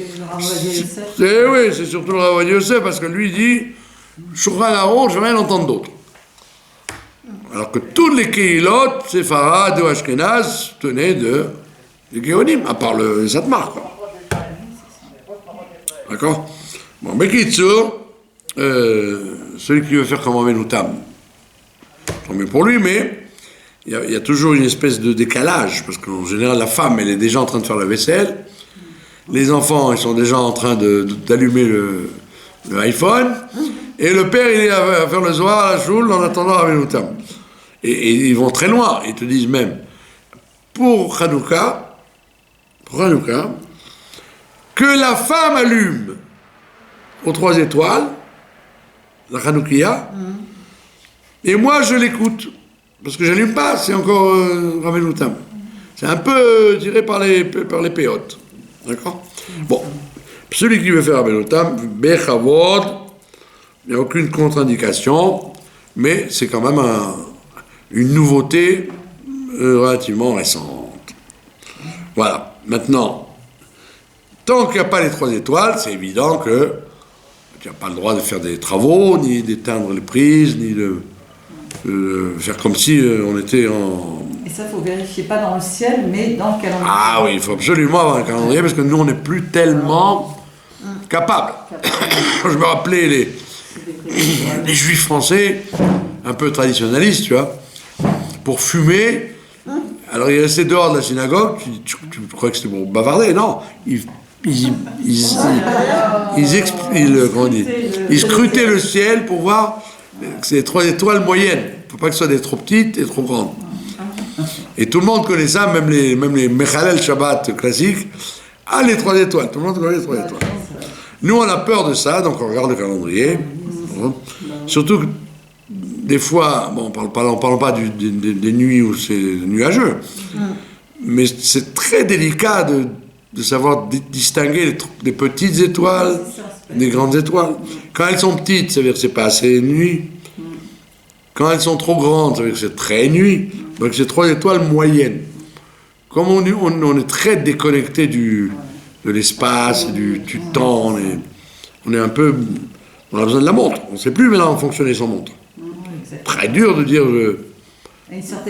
surtout le Rav Ovadia Yosef, parce que lui dit Shulchan Aruch, je vais rien entendre d'autre. Alors que tous les Kehilot, Séfarad ou Ashkenaz, tenaient des Géonim, à part le Satmar. D'accord? Bon, mais Kitsour, celui qui veut faire comme Rabbeinu Tam, tant mieux pour lui, mais il y a toujours une espèce de décalage, parce qu'en général, la femme, elle est déjà en train de faire la vaisselle, les enfants, ils sont déjà en train d'allumer le iPhone, et le père, il est à faire le Zohar à la choule en attendant Rabbeinu Tam. Et ils vont très loin, ils te disent même, pour Hanouka, que la femme allume aux 3 étoiles, la Hanoukia, et moi je l'écoute. Parce que j'allume pas, c'est encore Rabbeinu Tam. C'est un peu tiré par les péotes. D'accord? Bon. Celui qui veut faire Rabbeinu Tam, Bechavod, il n'y a aucune contre-indication, mais c'est quand même une nouveauté relativement récente. Voilà. Maintenant, tant qu'il n'y a pas les 3 étoiles, c'est évident que tu n'as pas le droit de faire des travaux, ni d'éteindre les prises, ni de faire comme si on était en... Et ça, il faut vérifier, pas dans le ciel, mais dans le calendrier. Ah oui, il faut absolument avoir un calendrier, parce que nous, on n'est plus tellement capables. Je me rappelais les Juifs français, un peu traditionnalistes, tu vois, pour fumer. Alors, ils restaient dehors de la synagogue, tu crois que c'était pour bavarder? Non, ils scrutaient le ciel pour voir que c'est les 3 étoiles moyennes. Il ne faut pas que ce soit des trop petites et trop grandes. Et tout le monde connaît ça, même les Mechalel Shabbat classiques. Ah, les 3 étoiles, tout le monde connaît les 3 étoiles. Nous, on a peur de ça, donc on regarde le calendrier. Surtout que des fois, bon, parlons pas des nuits où c'est nuageux, mais c'est très délicat de savoir distinguer les petites étoiles des grandes étoiles. Quand elles sont petites, ça veut dire que c'est pas assez nuit. Quand elles sont trop grandes, ça veut dire que c'est très nuit. Donc c'est 3 étoiles moyennes. Comme on est très déconnecté de l'espace, du temps, on est un peu... On a besoin de la montre. On ne sait plus maintenant fonctionner sans montre. Très dur de dire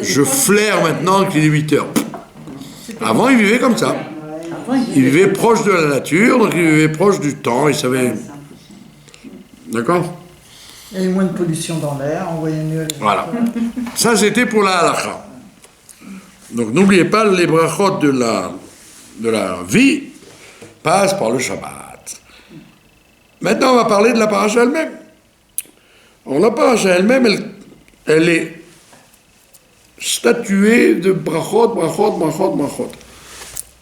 je flaire maintenant qu'il est 8 heures. Avant, il vivait comme ça. Il vivait proche de la nature, donc il vivait proche du temps, il savait... D'accord? Il y avait moins de pollution dans l'air, on voyait mieux les... Voilà. Ça, c'était pour la halakha. Donc, n'oubliez pas, les brachot de la vie passent par le Shabbat. Maintenant, on va parler de la paracha elle-même. Alors, la paracha elle-même, elle est statuée de brachot.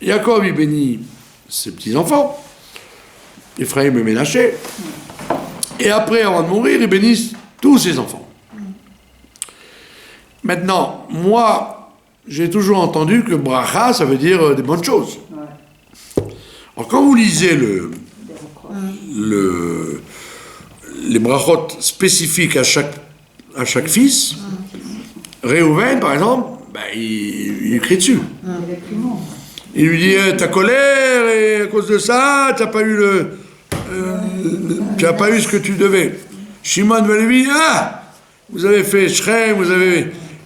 Yaakov, il bénit ses petits-enfants, Ephraim et Ménaché, et après, avant de mourir, il bénit tous ses enfants. Maintenant, moi, j'ai toujours entendu que bracha, ça veut dire des bonnes choses. Alors, quand vous lisez les brachot spécifiques à chaque fils, Réhouven, par exemple, il écrit dessus. Il lui dit ta colère et à cause de ça, tu n'as pas eu ce que tu devais. Shimon va lui dire vous avez fait Shrem,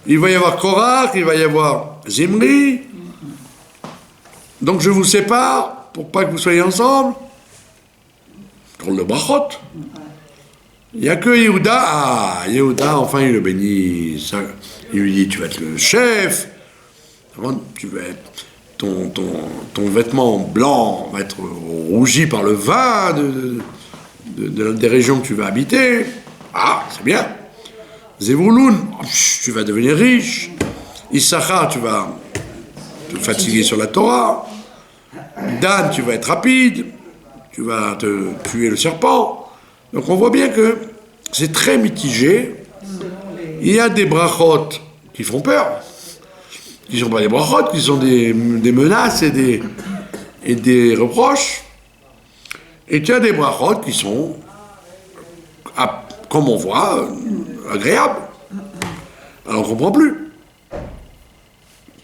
il va y avoir Korach, il va y avoir Zimri. Donc je vous sépare pour pas que vous soyez ensemble. Pour le brachot. Il n'y a que Yehuda. Yehuda, enfin, il le bénit. Ça, il lui dit tu vas être le chef. Tu vas être. Ton vêtement blanc va être rougi par le vin des régions que tu vas habiter. Ah, c'est bien. Zevouloun, tu vas devenir riche. Issachar, tu vas te fatiguer sur la Torah. Dan, tu vas être rapide. Tu vas te tuer le serpent. Donc on voit bien que c'est très mitigé. Il y a des brachot qui font peur, qui ne sont pas des brachot, qui sont des menaces et des reproches. Et tu as des brachot qui sont, comme on voit, agréables. Alors on ne comprend plus.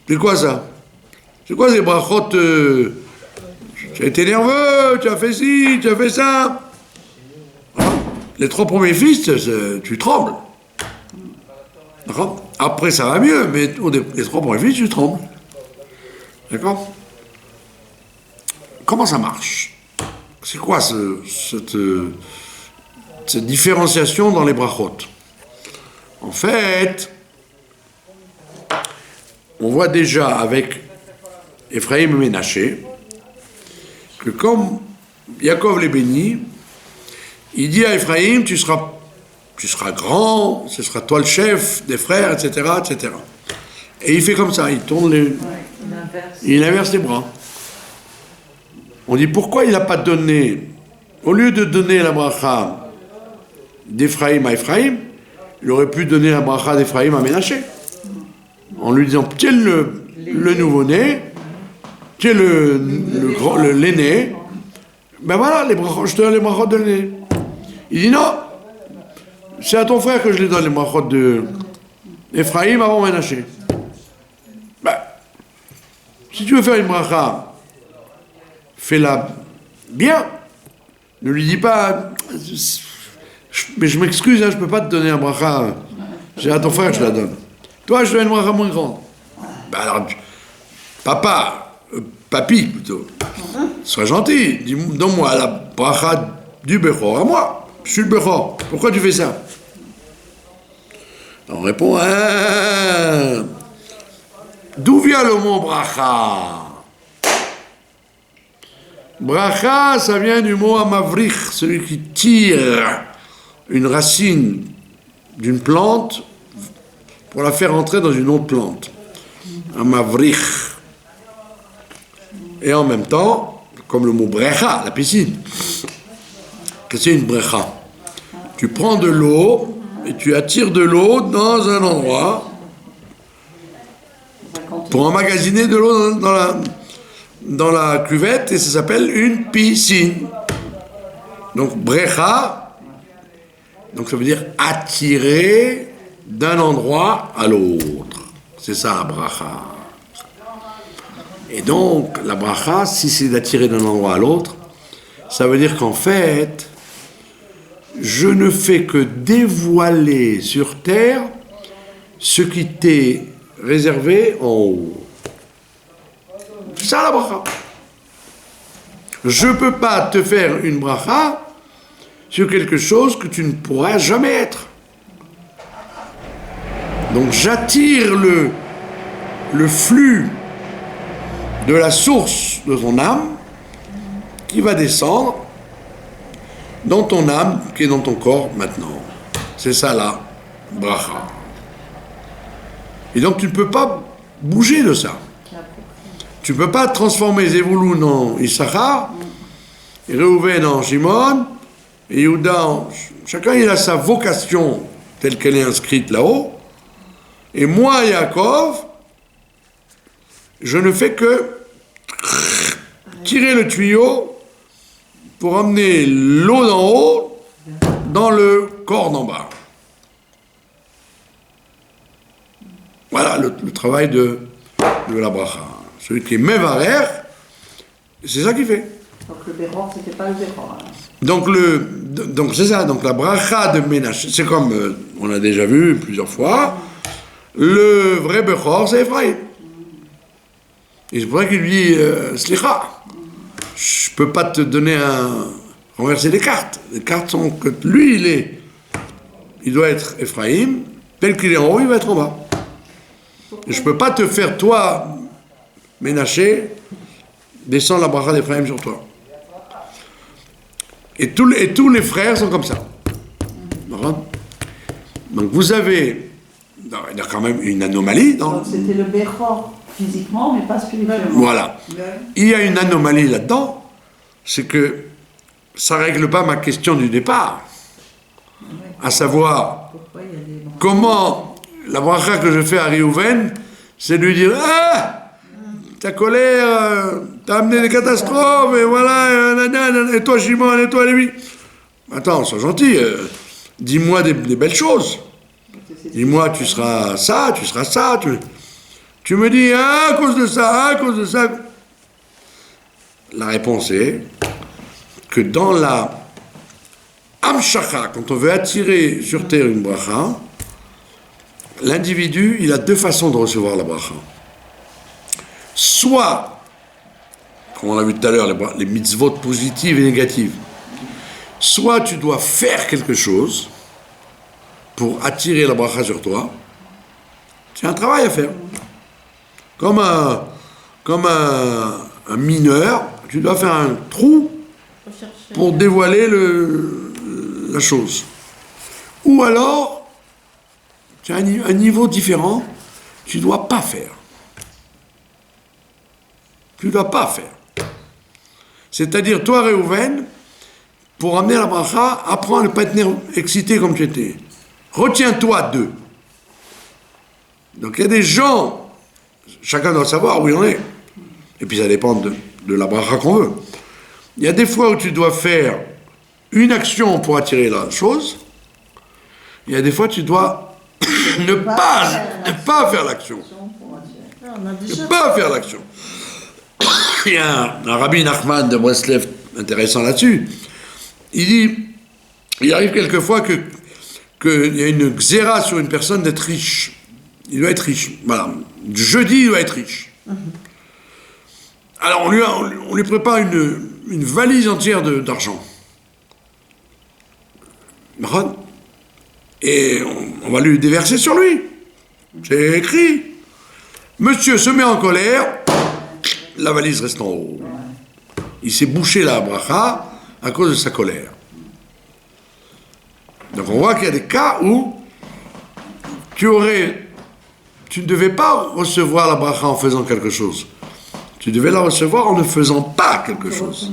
C'est quoi ça? C'est quoi ces brachot tu as été nerveux, tu as fait ci, tu as fait ça. Hein? Les 3 premiers fils, tu trembles. D'accord? Après, ça va mieux, mais les 3 premiers fils, tu trembles. D'accord? Comment ça marche? C'est quoi cette différenciation dans les brachot? En fait, on voit déjà avec Ephraim et Ménaché que comme Yaakov les bénit, il dit à Ephraim, tu seras grand, ce sera toi le chef des frères, etc., etc. Et il fait comme ça, il tourne il inverse les bras. On dit pourquoi il n'a pas donné, au lieu de donner la bracha d'Ephraim à Ephraim, il aurait pu donner la bracha d'Ephraim à Ménaché. En lui disant, tiens le nouveau-né, tiens l'aîné, ben voilà, je te donne les brachot de l'aîné. Il dit non, c'est à ton frère que je les donne, les brachot d'Ephraim avant Ménaché. Ben, si tu veux faire une bracha, fais-la bien. Ne lui dis pas, mais je m'excuse, hein, je ne peux pas te donner un bracha, c'est à ton frère que je la donne. Toi, je donne une bracha moins grande. Ben alors, papy plutôt, sois gentil, donne-moi la bracha du Bechor à moi. Je suis le Bechor. Pourquoi tu fais ça? On répond, d'où vient le mot bracha? Bracha, ça vient du mot amavrich, celui qui tire une racine d'une plante pour la faire entrer dans une autre plante. Amavrich. Et en même temps, comme le mot brecha, la piscine. Qu'est-ce que c'est une brecha? Tu prends de l'eau et tu attires de l'eau dans un endroit pour emmagasiner de l'eau dans la cuvette et ça s'appelle une piscine. Donc brecha, donc ça veut dire attirer d'un endroit à l'autre. C'est ça la bracha. Et donc la bracha, si c'est d'attirer d'un endroit à l'autre, ça veut dire qu'en fait, je ne fais que dévoiler sur terre ce qui t'est réservé en haut. C'est ça la bracha. Je ne peux pas te faire une bracha sur quelque chose que tu ne pourras jamais être. Donc j'attire le flux de la source de ton âme qui va descendre dans ton âme qui est dans ton corps maintenant. C'est ça la bracha. Et donc tu ne peux pas bouger de ça. Tu ne peux pas transformer Zevulun en Issachar, et Reuven en Shimon, et Yehuda en... Chacun il a sa vocation telle qu'elle est inscrite là-haut. Et moi, Yaakov, je ne fais que tirer le tuyau pour emmener l'eau d'en haut dans le corps d'en bas. Voilà le travail de la bracha. Celui qui est Mevarer, c'est ça qu'il fait. Donc le Bechor, c'était pas le Bechor. Donc c'est ça, donc la bracha de Ménaché, c'est comme on a déjà vu plusieurs fois, le vrai Bechor, c'est Ephraim. Et c'est pour ça qu'il lui dit, Slicha, je peux pas te donner renverser les cartes. Les cartes sont que lui, il doit être Ephraim, tel qu'il est en haut, il va être en bas. Et je peux pas te faire, toi, Ménaché, descendre la bracha d'Ephraim sur toi. Et tous les frères sont comme ça. Donc vous avez... Il y a quand même une anomalie. Donc c'était le Bechor physiquement, mais pas spirituellement. Voilà. Il y a une anomalie là-dedans, c'est que ça ne règle pas ma question du départ. À savoir, comment la bracha que je fais à Réhouven, c'est de lui dire « Ah, ta colère, t'as amené des catastrophes, et voilà, et toi Shimon, et toi Lévi. » Attends, sois gentil, dis-moi des belles choses. Dis-moi, tu seras ça, tu seras ça. Tu me dis, ah, à cause de ça, à cause de ça. La réponse est que dans la Hamshacha, quand on veut attirer sur terre une bracha, l'individu, il a deux façons de recevoir la bracha. Soit, comme on l'a vu tout à l'heure, les mitzvot positives et négatives, soit tu dois faire quelque chose pour attirer la bracha sur toi. C'est un travail à faire. Comme un mineur, tu dois faire un trou pour dévoiler la chose. Ou alors, tu as un niveau différent, tu ne dois pas faire. Tu ne dois pas faire. C'est-à-dire, toi, Réhouven, pour amener la bracha, apprends à ne pas être excité comme tu étais. Retiens-toi d'eux. Donc il y a des gens, chacun doit savoir où il en est. Et puis ça dépend de la bracha qu'on veut. Il y a des fois où tu dois faire une action pour attirer la chose. Il y a des fois où tu dois ne pas faire l'action. Ne pas faire l'action. Il y a un rabbi Nachman de Breslev intéressant là-dessus. Il dit, il arrive quelquefois qu'il y a une xéra sur une personne d'être riche. Il doit être riche. Voilà. Jeudi, il doit être riche. Alors, on lui prépare une valise entière d'argent. Et on va lui déverser sur lui. C'est écrit. Monsieur se met en colère, la valise reste en haut. Il s'est bouché la bracha à cause de sa colère. Donc on voit qu'il y a des cas où tu ne devais pas recevoir la bracha en faisant quelque chose. Tu devais la recevoir en ne faisant pas quelque chose.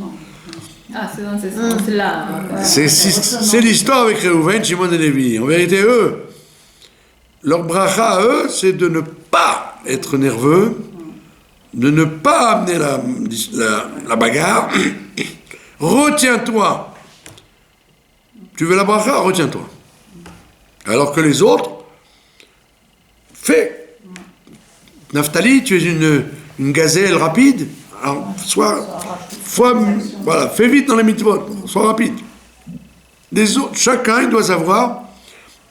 Ah, c'est dans ce sens-là. C'est l'histoire avec Réhouven, Shimon et Lévi. En vérité, eux, leur bracha à eux, c'est de ne pas être nerveux, de ne pas amener la bagarre. Retiens-toi. Tu veux la bracha, retiens-toi. Alors que les autres, fais. Naphtali, tu es une gazelle rapide. Alors, voilà, fais vite dans les mitzvot, sois rapide. Les autres, chacun, il doit savoir,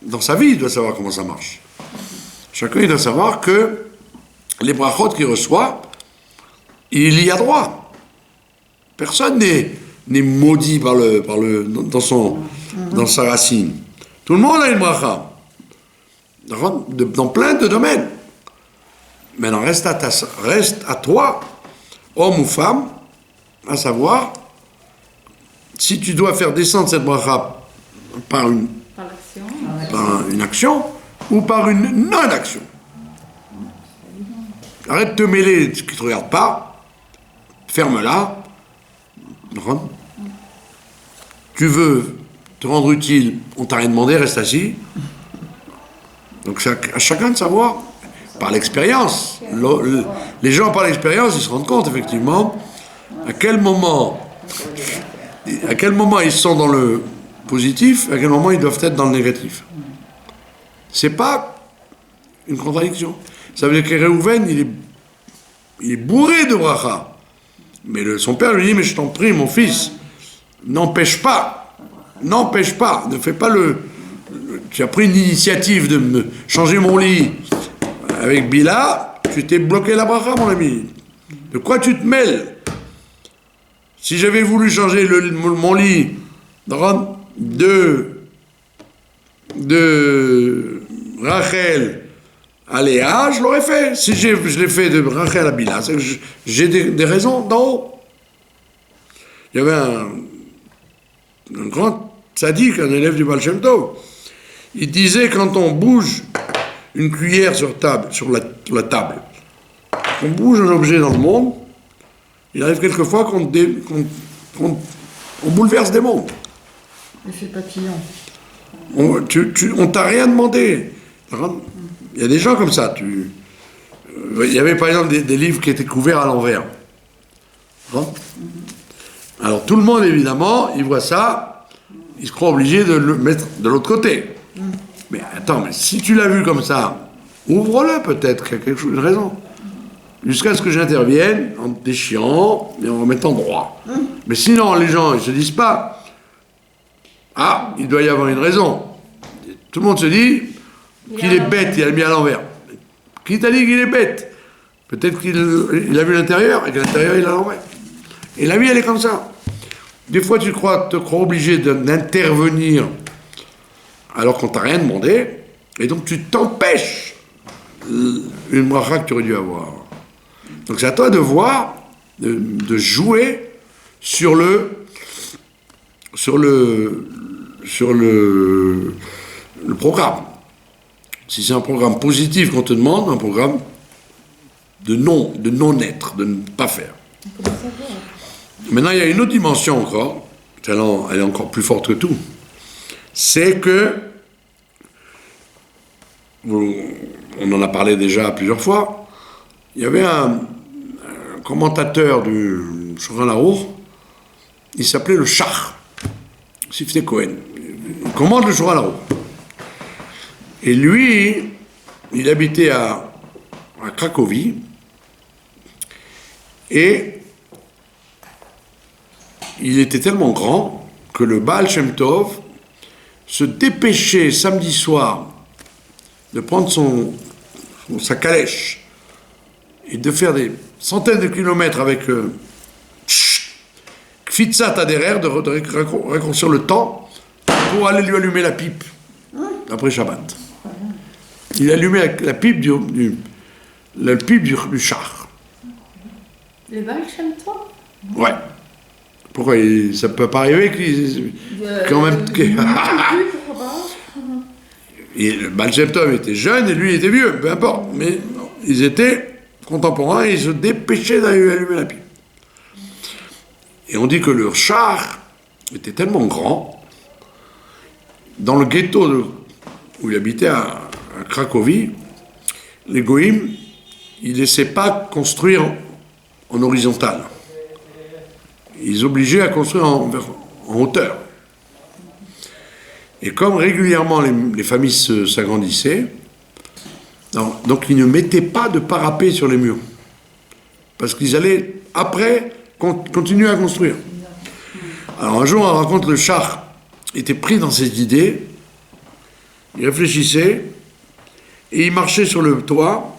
dans sa vie, il doit savoir comment ça marche. Chacun, il doit savoir que les brachot qu'il reçoit, il y a droit. Personne n'est maudit dans sa racine. Tout le monde a une bracha. Dans plein de domaines. Maintenant, reste à toi, homme ou femme, à savoir si tu dois faire descendre cette bracha par une action ou par une non-action. Arrête de te mêler de ce qui ne te regarde pas, ferme-la. Tu veux te rendre utile, on t'a rien demandé, reste assis. Donc c'est à chacun de savoir, par l'expérience. Les gens par l'expérience, ils se rendent compte effectivement à quel moment ils sont dans le positif, à quel moment ils doivent être dans le négatif. C'est pas une contradiction. Ça veut dire que Réhouven, il est bourré de bracha. Mais son père lui dit, mais je t'en prie, mon fils, n'empêche pas, ne fais pas tu as pris une initiative de me changer mon lit avec Bila, tu t'es bloqué la bracha, mon ami. De quoi tu te mêles? Si j'avais voulu changer mon lit de Rachel à Léa, je l'aurais fait. Si je l'ai fait de Rachel à Bila, c'est que j'ai des raisons d'en haut. Il y avait un grand tzaddik, un élève du Baal Shem Tov. Il disait, quand on bouge une cuillère sur la table, qu'on bouge un objet dans le monde, il arrive quelquefois qu'on bouleverse des mondes. L'effet papillon. On t'a rien demandé. Il y a des gens comme ça. Il y avait par exemple des livres qui étaient couverts à l'envers. Alors tout le monde, évidemment, il voit ça, il se croit obligé de le mettre de l'autre côté. Mais attends, mais si tu l'as vu comme ça, ouvre-le peut-être, qu'il y a quelque chose, une raison. Jusqu'à ce que j'intervienne en déchirant et en remettant droit. Mais sinon, les gens, ils se disent pas, ah, il doit y avoir une raison. Tout le monde se dit qu'il est bête, il a mis à l'envers. Qui t'a dit qu'il est bête? Peut-être qu'il a vu l'intérieur et qu'à l'intérieur, il a l'envers. Et la vie, elle est comme ça. Des fois, te crois obligé d'intervenir alors qu'on t'a rien demandé, et donc tu t'empêches une bracha que tu aurais dû avoir. Donc c'est à toi de voir, de jouer sur le programme. Si c'est un programme positif qu'on te demande, un programme de non-être, de ne pas faire. Maintenant, il y a une autre dimension encore, elle est encore plus forte que tout. C'est que, on en a parlé déjà plusieurs fois, il y avait un commentateur du Shulchan Aruch, il s'appelait le Shach, Sifte Cohen. Il commente le Shulchan Aruch. Et lui, il habitait à Cracovie, et il était tellement grand que le Baal Shem Tov se dépêchait samedi soir de prendre sa calèche et de faire des centaines de kilomètres avec Kfitsat Aderer, de raccourcir le temps pour aller lui allumer la pipe après Shabbat. Il allumait la pipe du char. Le Baal Shem Tov? Ouais. Pourquoi ça peut pas arriver quand même. Et le Baal Shem Tov était jeune et lui était vieux, peu importe. Mais ils étaient contemporains et ils se dépêchaient d'aller allumer la pipe. Et on dit que leur char était tellement grand, dans le ghetto où il habitait à Cracovie, les Goïms, ils ne laissaient pas construire en horizontal. Ils obligeaient à construire en hauteur. Et comme régulièrement les familles s'agrandissaient, donc ils ne mettaient pas de parapet sur les murs. Parce qu'ils allaient, après, continuer à construire. Alors un jour, on raconte, le Shach était pris dans ses idées, il réfléchissait, et il marchait sur le toit,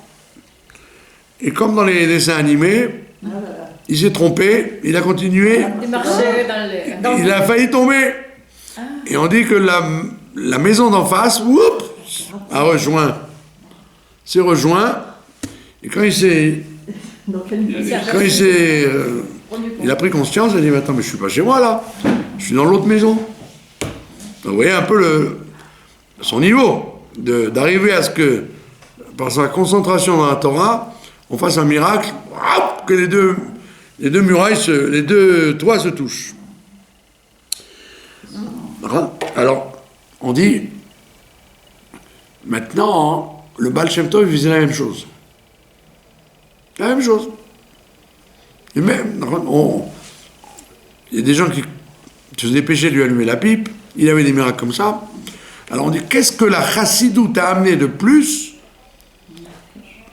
et comme dans les dessins animés, il s'est trompé, il a continué, il a failli tomber. Et on dit que la maison d'en face, s'est rejoint, et quand il a pris conscience, il a dit, mais attends, mais je suis pas chez moi là, je suis dans l'autre maison. Donc, vous voyez un peu son niveau, d'arriver à ce que, par sa concentration dans la Torah, on fasse un miracle, que les deux murailles, les deux toits se touchent. Alors, on dit, maintenant, le Baal Shem Tov faisait la même chose. La même chose. Et même, il y a des gens qui se dépêchaient de lui allumer la pipe, il avait des miracles comme ça. Alors on dit, qu'est-ce que la chassidoute a amené de plus,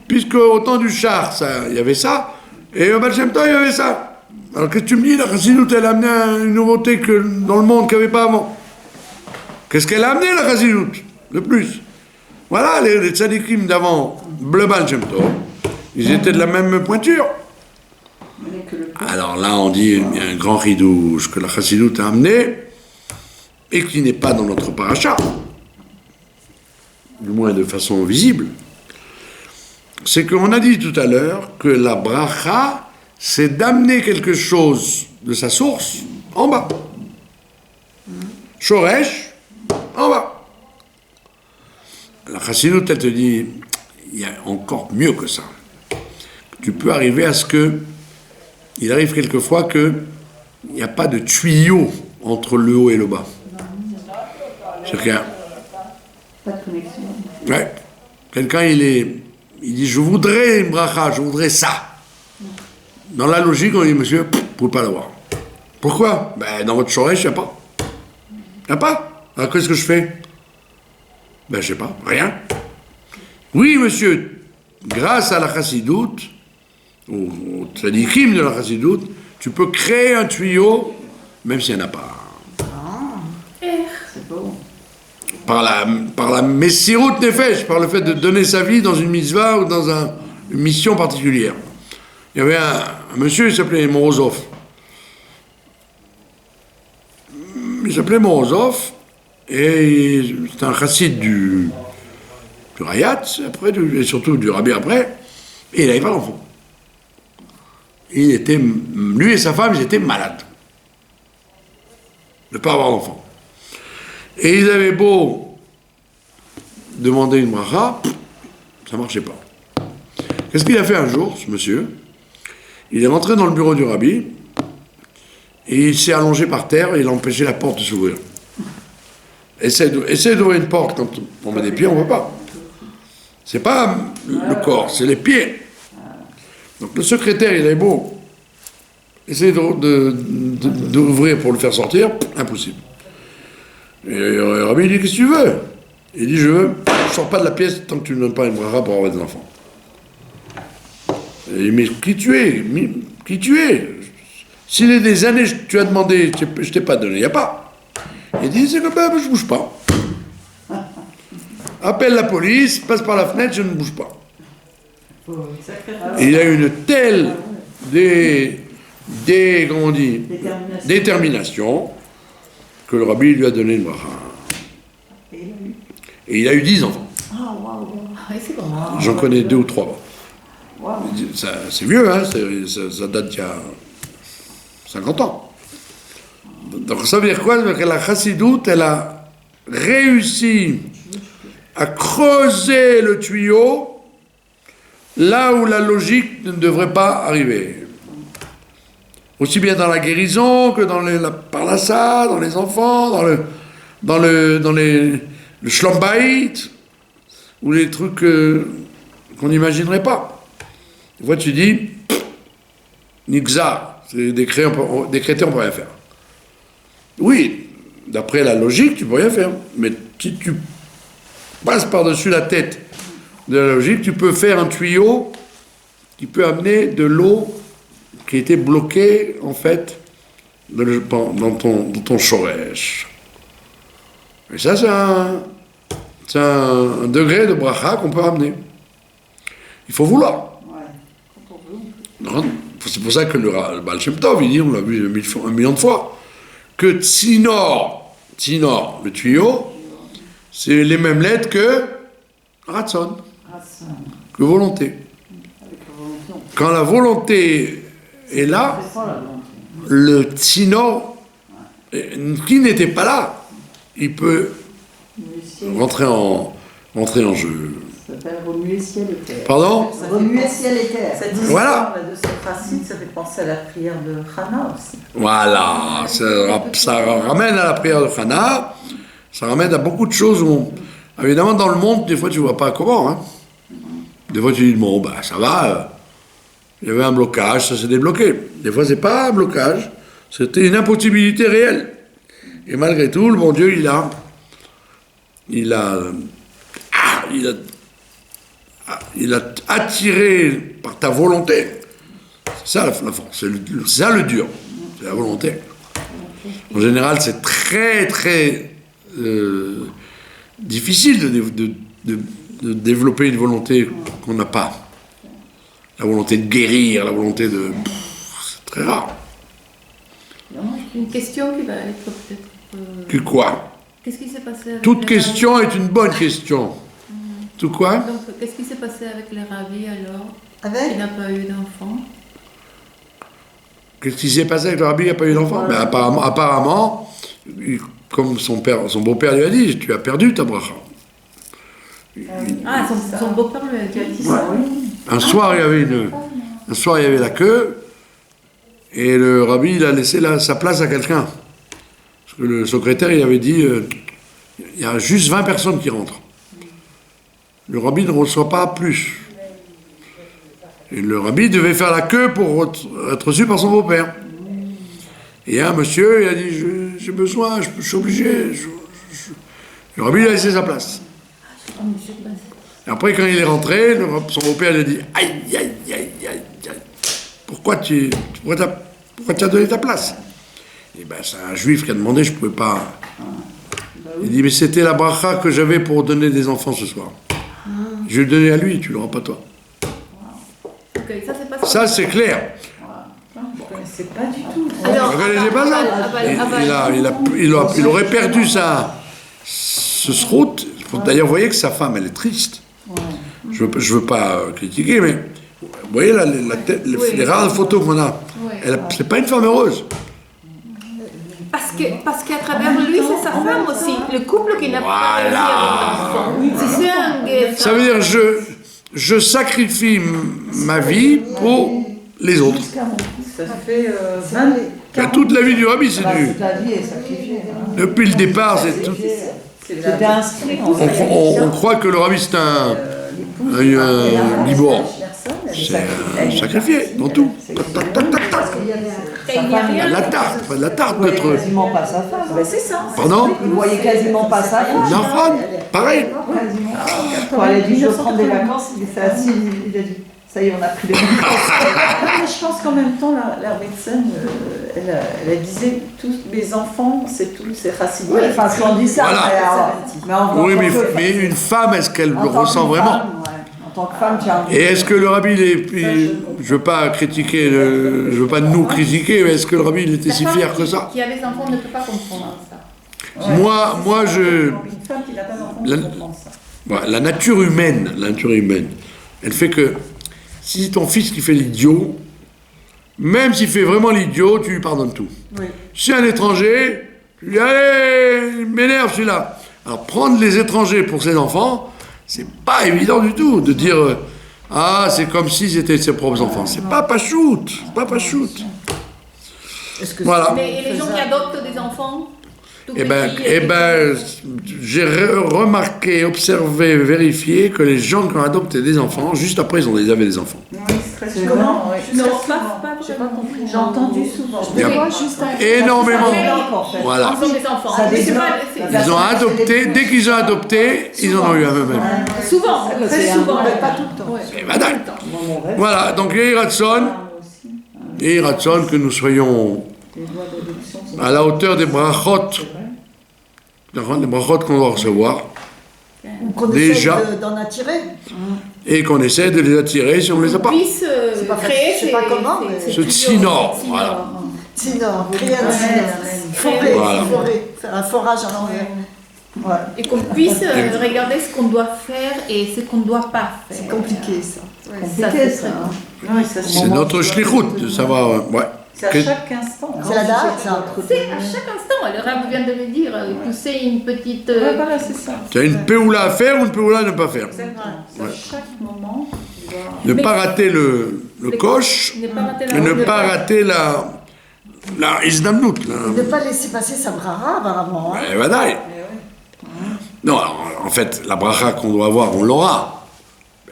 puisque au temps du char, il y avait ça, et au Baal Shem Tov, il y avait ça. Alors qu'est-ce que tu me dis, la chassidoute, elle a amené une nouveauté dans le monde qu'il n'y avait pas avant. Qu'est-ce qu'elle a amené, la chassidoute, de plus? Voilà, les tzadikim d'avant, le Baal Shem Tov, ils étaient de la même pointure. Alors là, on dit, il y a un grand ridouche que la chassidoute a amené, et qui n'est pas dans notre paracha, du moins de façon visible. C'est qu'on a dit tout à l'heure que la bracha, c'est d'amener quelque chose de sa source en bas. Shoresh, en bas. La chassidoute, elle te dit, il y a encore mieux que ça. tu peux arriver à ce que, il arrive quelquefois qu'il n'y a pas de tuyau entre le haut et le bas. Chacun. Pas de connexion. Ouais. Quelqu'un, il dit, je voudrais une bracha, je voudrais ça. Dans la logique, on dit, monsieur, vous ne pouvez pas l'avoir. Pourquoi? Ben, dans votre shoresh, il n'y a pas. Il n'y a pas. Alors, qu'est-ce que je fais? Ben, je sais pas, rien. Oui, monsieur, grâce à la chassidoute, au tzadikim de la chassidoute, tu peux créer un tuyau, même s'il n'y en a pas. C'est beau. Par la messirut nefesh, par le fait de donner sa vie dans une mitzvah ou dans une mission particulière. Il y avait un monsieur, il s'appelait Morozov. Il s'appelait Morozov, et c'était un chassid du Rayat, après, et surtout du Rabbi après, et il n'avait pas d'enfant. Lui et sa femme, ils étaient malades de ne pas avoir d'enfant. Et ils avaient beau demander une bracha, ça ne marchait pas. Qu'est-ce qu'il a fait un jour, ce monsieur? Il est rentré dans le bureau du Rabbi, et il s'est allongé par terre et il a empêché la porte de s'ouvrir. Essaye d'ouvrir une porte quand on met des pieds, on ne peut pas. C'est pas le corps, c'est les pieds. Donc le secrétaire, il avait beau essayer d'ouvrir pour le faire sortir, impossible. Et le Rabbi dit, qu'est-ce que tu veux? Il dit, je ne sors pas de la pièce tant que tu ne me donnes pas une bracha pour avoir des enfants. Et il dit, mais qui tu es? Qui tu es? S'il y a des années, tu as demandé, je ne t'ai pas donné, il n'y a pas. Il dit, c'est comme ça, je ne bouge pas. Appelle la police, passe par la fenêtre, je ne bouge pas. Et il a une telle comment on dit, détermination que le Rabbi lui a donné une bracha. Et il a eu 10 enfants. J'en connais 2 ou 3. C'est vieux, hein, ça date d'il y a 50 ans. Donc ça veut dire quoi? Que la chassidoute, elle a réussi à creuser le tuyau là où la logique ne devrait pas arriver. Aussi bien dans la guérison que dans la parnassa, dans les enfants, dans le shlombaït, ou les trucs qu'on n'imaginerait pas. Des fois tu dis, Nixar, c'est décrété, on peut rien faire. Oui, d'après la logique, tu peux rien faire. Mais si tu passes par-dessus la tête de la logique, tu peux faire un tuyau qui peut amener de l'eau qui était bloquée, en fait, dans ton shoresh. Et ça, c'est un degré de bracha qu'on peut amener. Il faut vouloir. C'est pour ça que le Baal Shem Tov, il dit, on l'a vu 1 million de fois, que Tsinor, le tuyau, c'est les mêmes lettres que Ratson, que volonté. Quand la volonté est là, le Tsinor, qui n'était pas là, il peut rentrer en jeu. Ça s'appelle remuer ciel et terre. Pardon? Remuer ciel et terre. Cette histoire de ce principe, ça fait penser à la prière de Hana aussi. Voilà, ça ramène à la prière de Hana, ça ramène à beaucoup de choses. Évidemment, dans le monde, des fois, tu ne vois pas comment. Hein. Des fois, tu dis, bon, bah, ça va, il y avait un blocage, ça s'est débloqué. Des fois, c'est pas un blocage, c'était une impossibilité réelle. Et malgré tout, le bon Dieu, il a attiré par ta volonté. C'est ça la force, c'est ça le dur, c'est la volonté. En général, c'est très très difficile de développer une volonté qu'on n'a pas. La volonté de guérir, la volonté de... c'est très rare. Une question qui va être peut-être... Que quoi? Qu'est-ce qui s'est passé avec Toute question est une bonne question. Tout quoi? Donc, qu'est-ce qui s'est passé avec les ravis alors? Il n'a pas eu d'enfant. Qu'est-ce qui s'est passé avec le rabbi? Il n'a pas eu d'enfant. Mais apparemment, comme son beau-père lui a dit, tu as perdu ta bracha. Son beau-père lui a dit ça. Un soir, il y avait Un soir, il y avait la queue, et le rabbi, il a laissé sa place à quelqu'un. Parce que le secrétaire, il avait dit, il y a juste 20 personnes qui rentrent. Le rabbi ne reçoit pas plus. Et le rabbi devait faire la queue pour être reçu par son beau-père. Et un monsieur, il a dit, j'ai besoin, je suis obligé. Le rabbi, il a laissé sa place. Et après, quand il est rentré, son beau-père lui a dit, aïe, aïe, aïe, aïe, aïe. Pourquoi tu as donné ta place? Et ben, c'est un juif qui a demandé, je ne pouvais pas. Il dit, mais c'était la bracha que j'avais pour donner des enfants ce soir. Je vais le donner à lui, tu ne l'auras pas toi. Ça, c'est clair. Je ne connaissais pas du tout. Alors, vous ne connaissez pas ça? Il aurait perdu ce srout. D'ailleurs, vous voyez que sa femme, elle est triste. Je veux pas critiquer, mais vous voyez là, les rares photos qu'on a, c'est pas une femme heureuse. Parce qu'à travers lui, c'est sa femme aussi. Le couple qui n'a pas réussi à avoir d'enfant. Ça veut dire je sacrifie ma vie pour les autres. Ça fait toute la vie du rabbi, c'est du. Toute la vie est sacrifiée. Depuis le départ, c'est tout. C'était inscrit. On croit que le rabbi c'est un gibor. C'est un sacrifié dans tout. La tarte Il ne notre. voyait quasiment pas sa femme. c'est ça. Pardon? Il ne voyait quasiment pas sa femme. Nahon, pareil. Quand elle a dit je veux prendre des vacances, il s'est assis, il a dit ça y est, on a pris des vacances. Je pense qu'en même temps, la médecin, elle disait tous mes enfants, c'est racine. Oui, enfin, si on dit ça, Voilà. Oui, mais une femme, est-ce qu'elle le ressent vraiment? En tant que femme, tu as. Et est-ce que le rabbi, je veux pas critiquer, je veux pas nous critiquer, mais est-ce que le rabbi il était si fier que ça? Qui a des enfants ne peut pas comprendre ça. Moi, je. Une femme qui n'a pas d'enfant ne comprend ça. Voilà, la nature humaine, elle fait que si c'est ton fils qui fait l'idiot, même s'il fait vraiment l'idiot, tu lui pardonnes tout. Oui. Si un étranger, tu lui dis allez, il m'énerve celui-là. Alors prendre les étrangers pour ses enfants, c'est pas évident du tout de dire ah c'est comme si c'était ses propres enfants. C'est pas pachout, Voilà. Mais et les gens qui adoptent des enfants? Eh ben, j'ai remarqué, observé, vérifié que les gens qui ont adopté des enfants, juste après ils avaient des enfants. Oui, c'est très souvent. Non, pas J'ai pas compris. J'ai entendu souvent. Énormément. Voilà. Ils ont des enfants. Ils ont adopté, dès qu'ils ont adopté, ils en ont eu un eux-mêmes. Souvent, très souvent. Pas tout le temps. Et madame. Voilà, donc Yehi Ratzon, que nous soyons à la hauteur des brachot qu'on doit recevoir, Qu'on déjà, essaie d'en attirer. et qu'on essaie de les attirer si on ne les a pas. Puisse créer je sais pas comment, mais Ce tsinor, voilà. Sinon, rien de sinon. Voilà. Faire un forage en l'envers. Ouais. et qu'on puisse regarder ce qu'on doit faire et ce qu'on ne doit pas faire. C'est compliqué ça. Compliqué, ça. C'est notre shlichut de savoir. Ouais. C'est à chaque instant. C'est la date, ça. C'est à chaque instant, le Rav vient de le dire, pousser une petite... Voilà, c'est ça. Tu as une péoula à faire ou une péoula à ne pas faire. Exactement. C'est à chaque moment. Ne pas rater le coche, Ne pas rater la et ne route. pas rater la isdamnout. Ne pas laisser passer sa brara, apparemment. Hein. Eh, vadaï. Non, alors, en fait, la bracha qu'on doit avoir, on l'aura.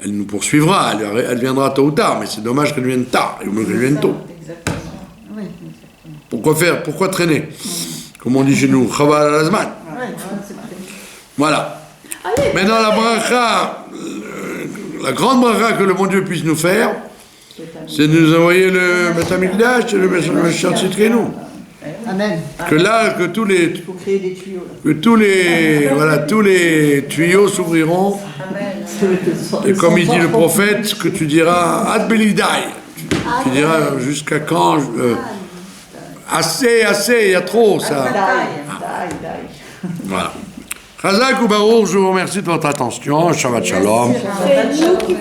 Elle nous poursuivra, elle viendra tôt ou tard, mais c'est dommage qu'elle vienne tard, et mieux qu'elle vienne tôt. Exactement. Oui. Pourquoi faire? Pourquoi traîner? Comme on dit chez nous, chaval al azman. Voilà. Maintenant, la bracha, la grande bracha que le bon Dieu puisse nous faire, c'est de nous envoyer le Beth Amikdash et le Mashiach Tzidkenu. Amen. Que là, que tous les Il faut créer des tuyaux. Là. que tous les tuyaux s'ouvriront. Et comme il dit le prophète, que tu diras Ad Belidai. Tu diras jusqu'à quand assez, il y a trop ça. Voilà. Chazak ou Baruch, je vous remercie de votre attention. Shabbat Shalom. C'est nous qui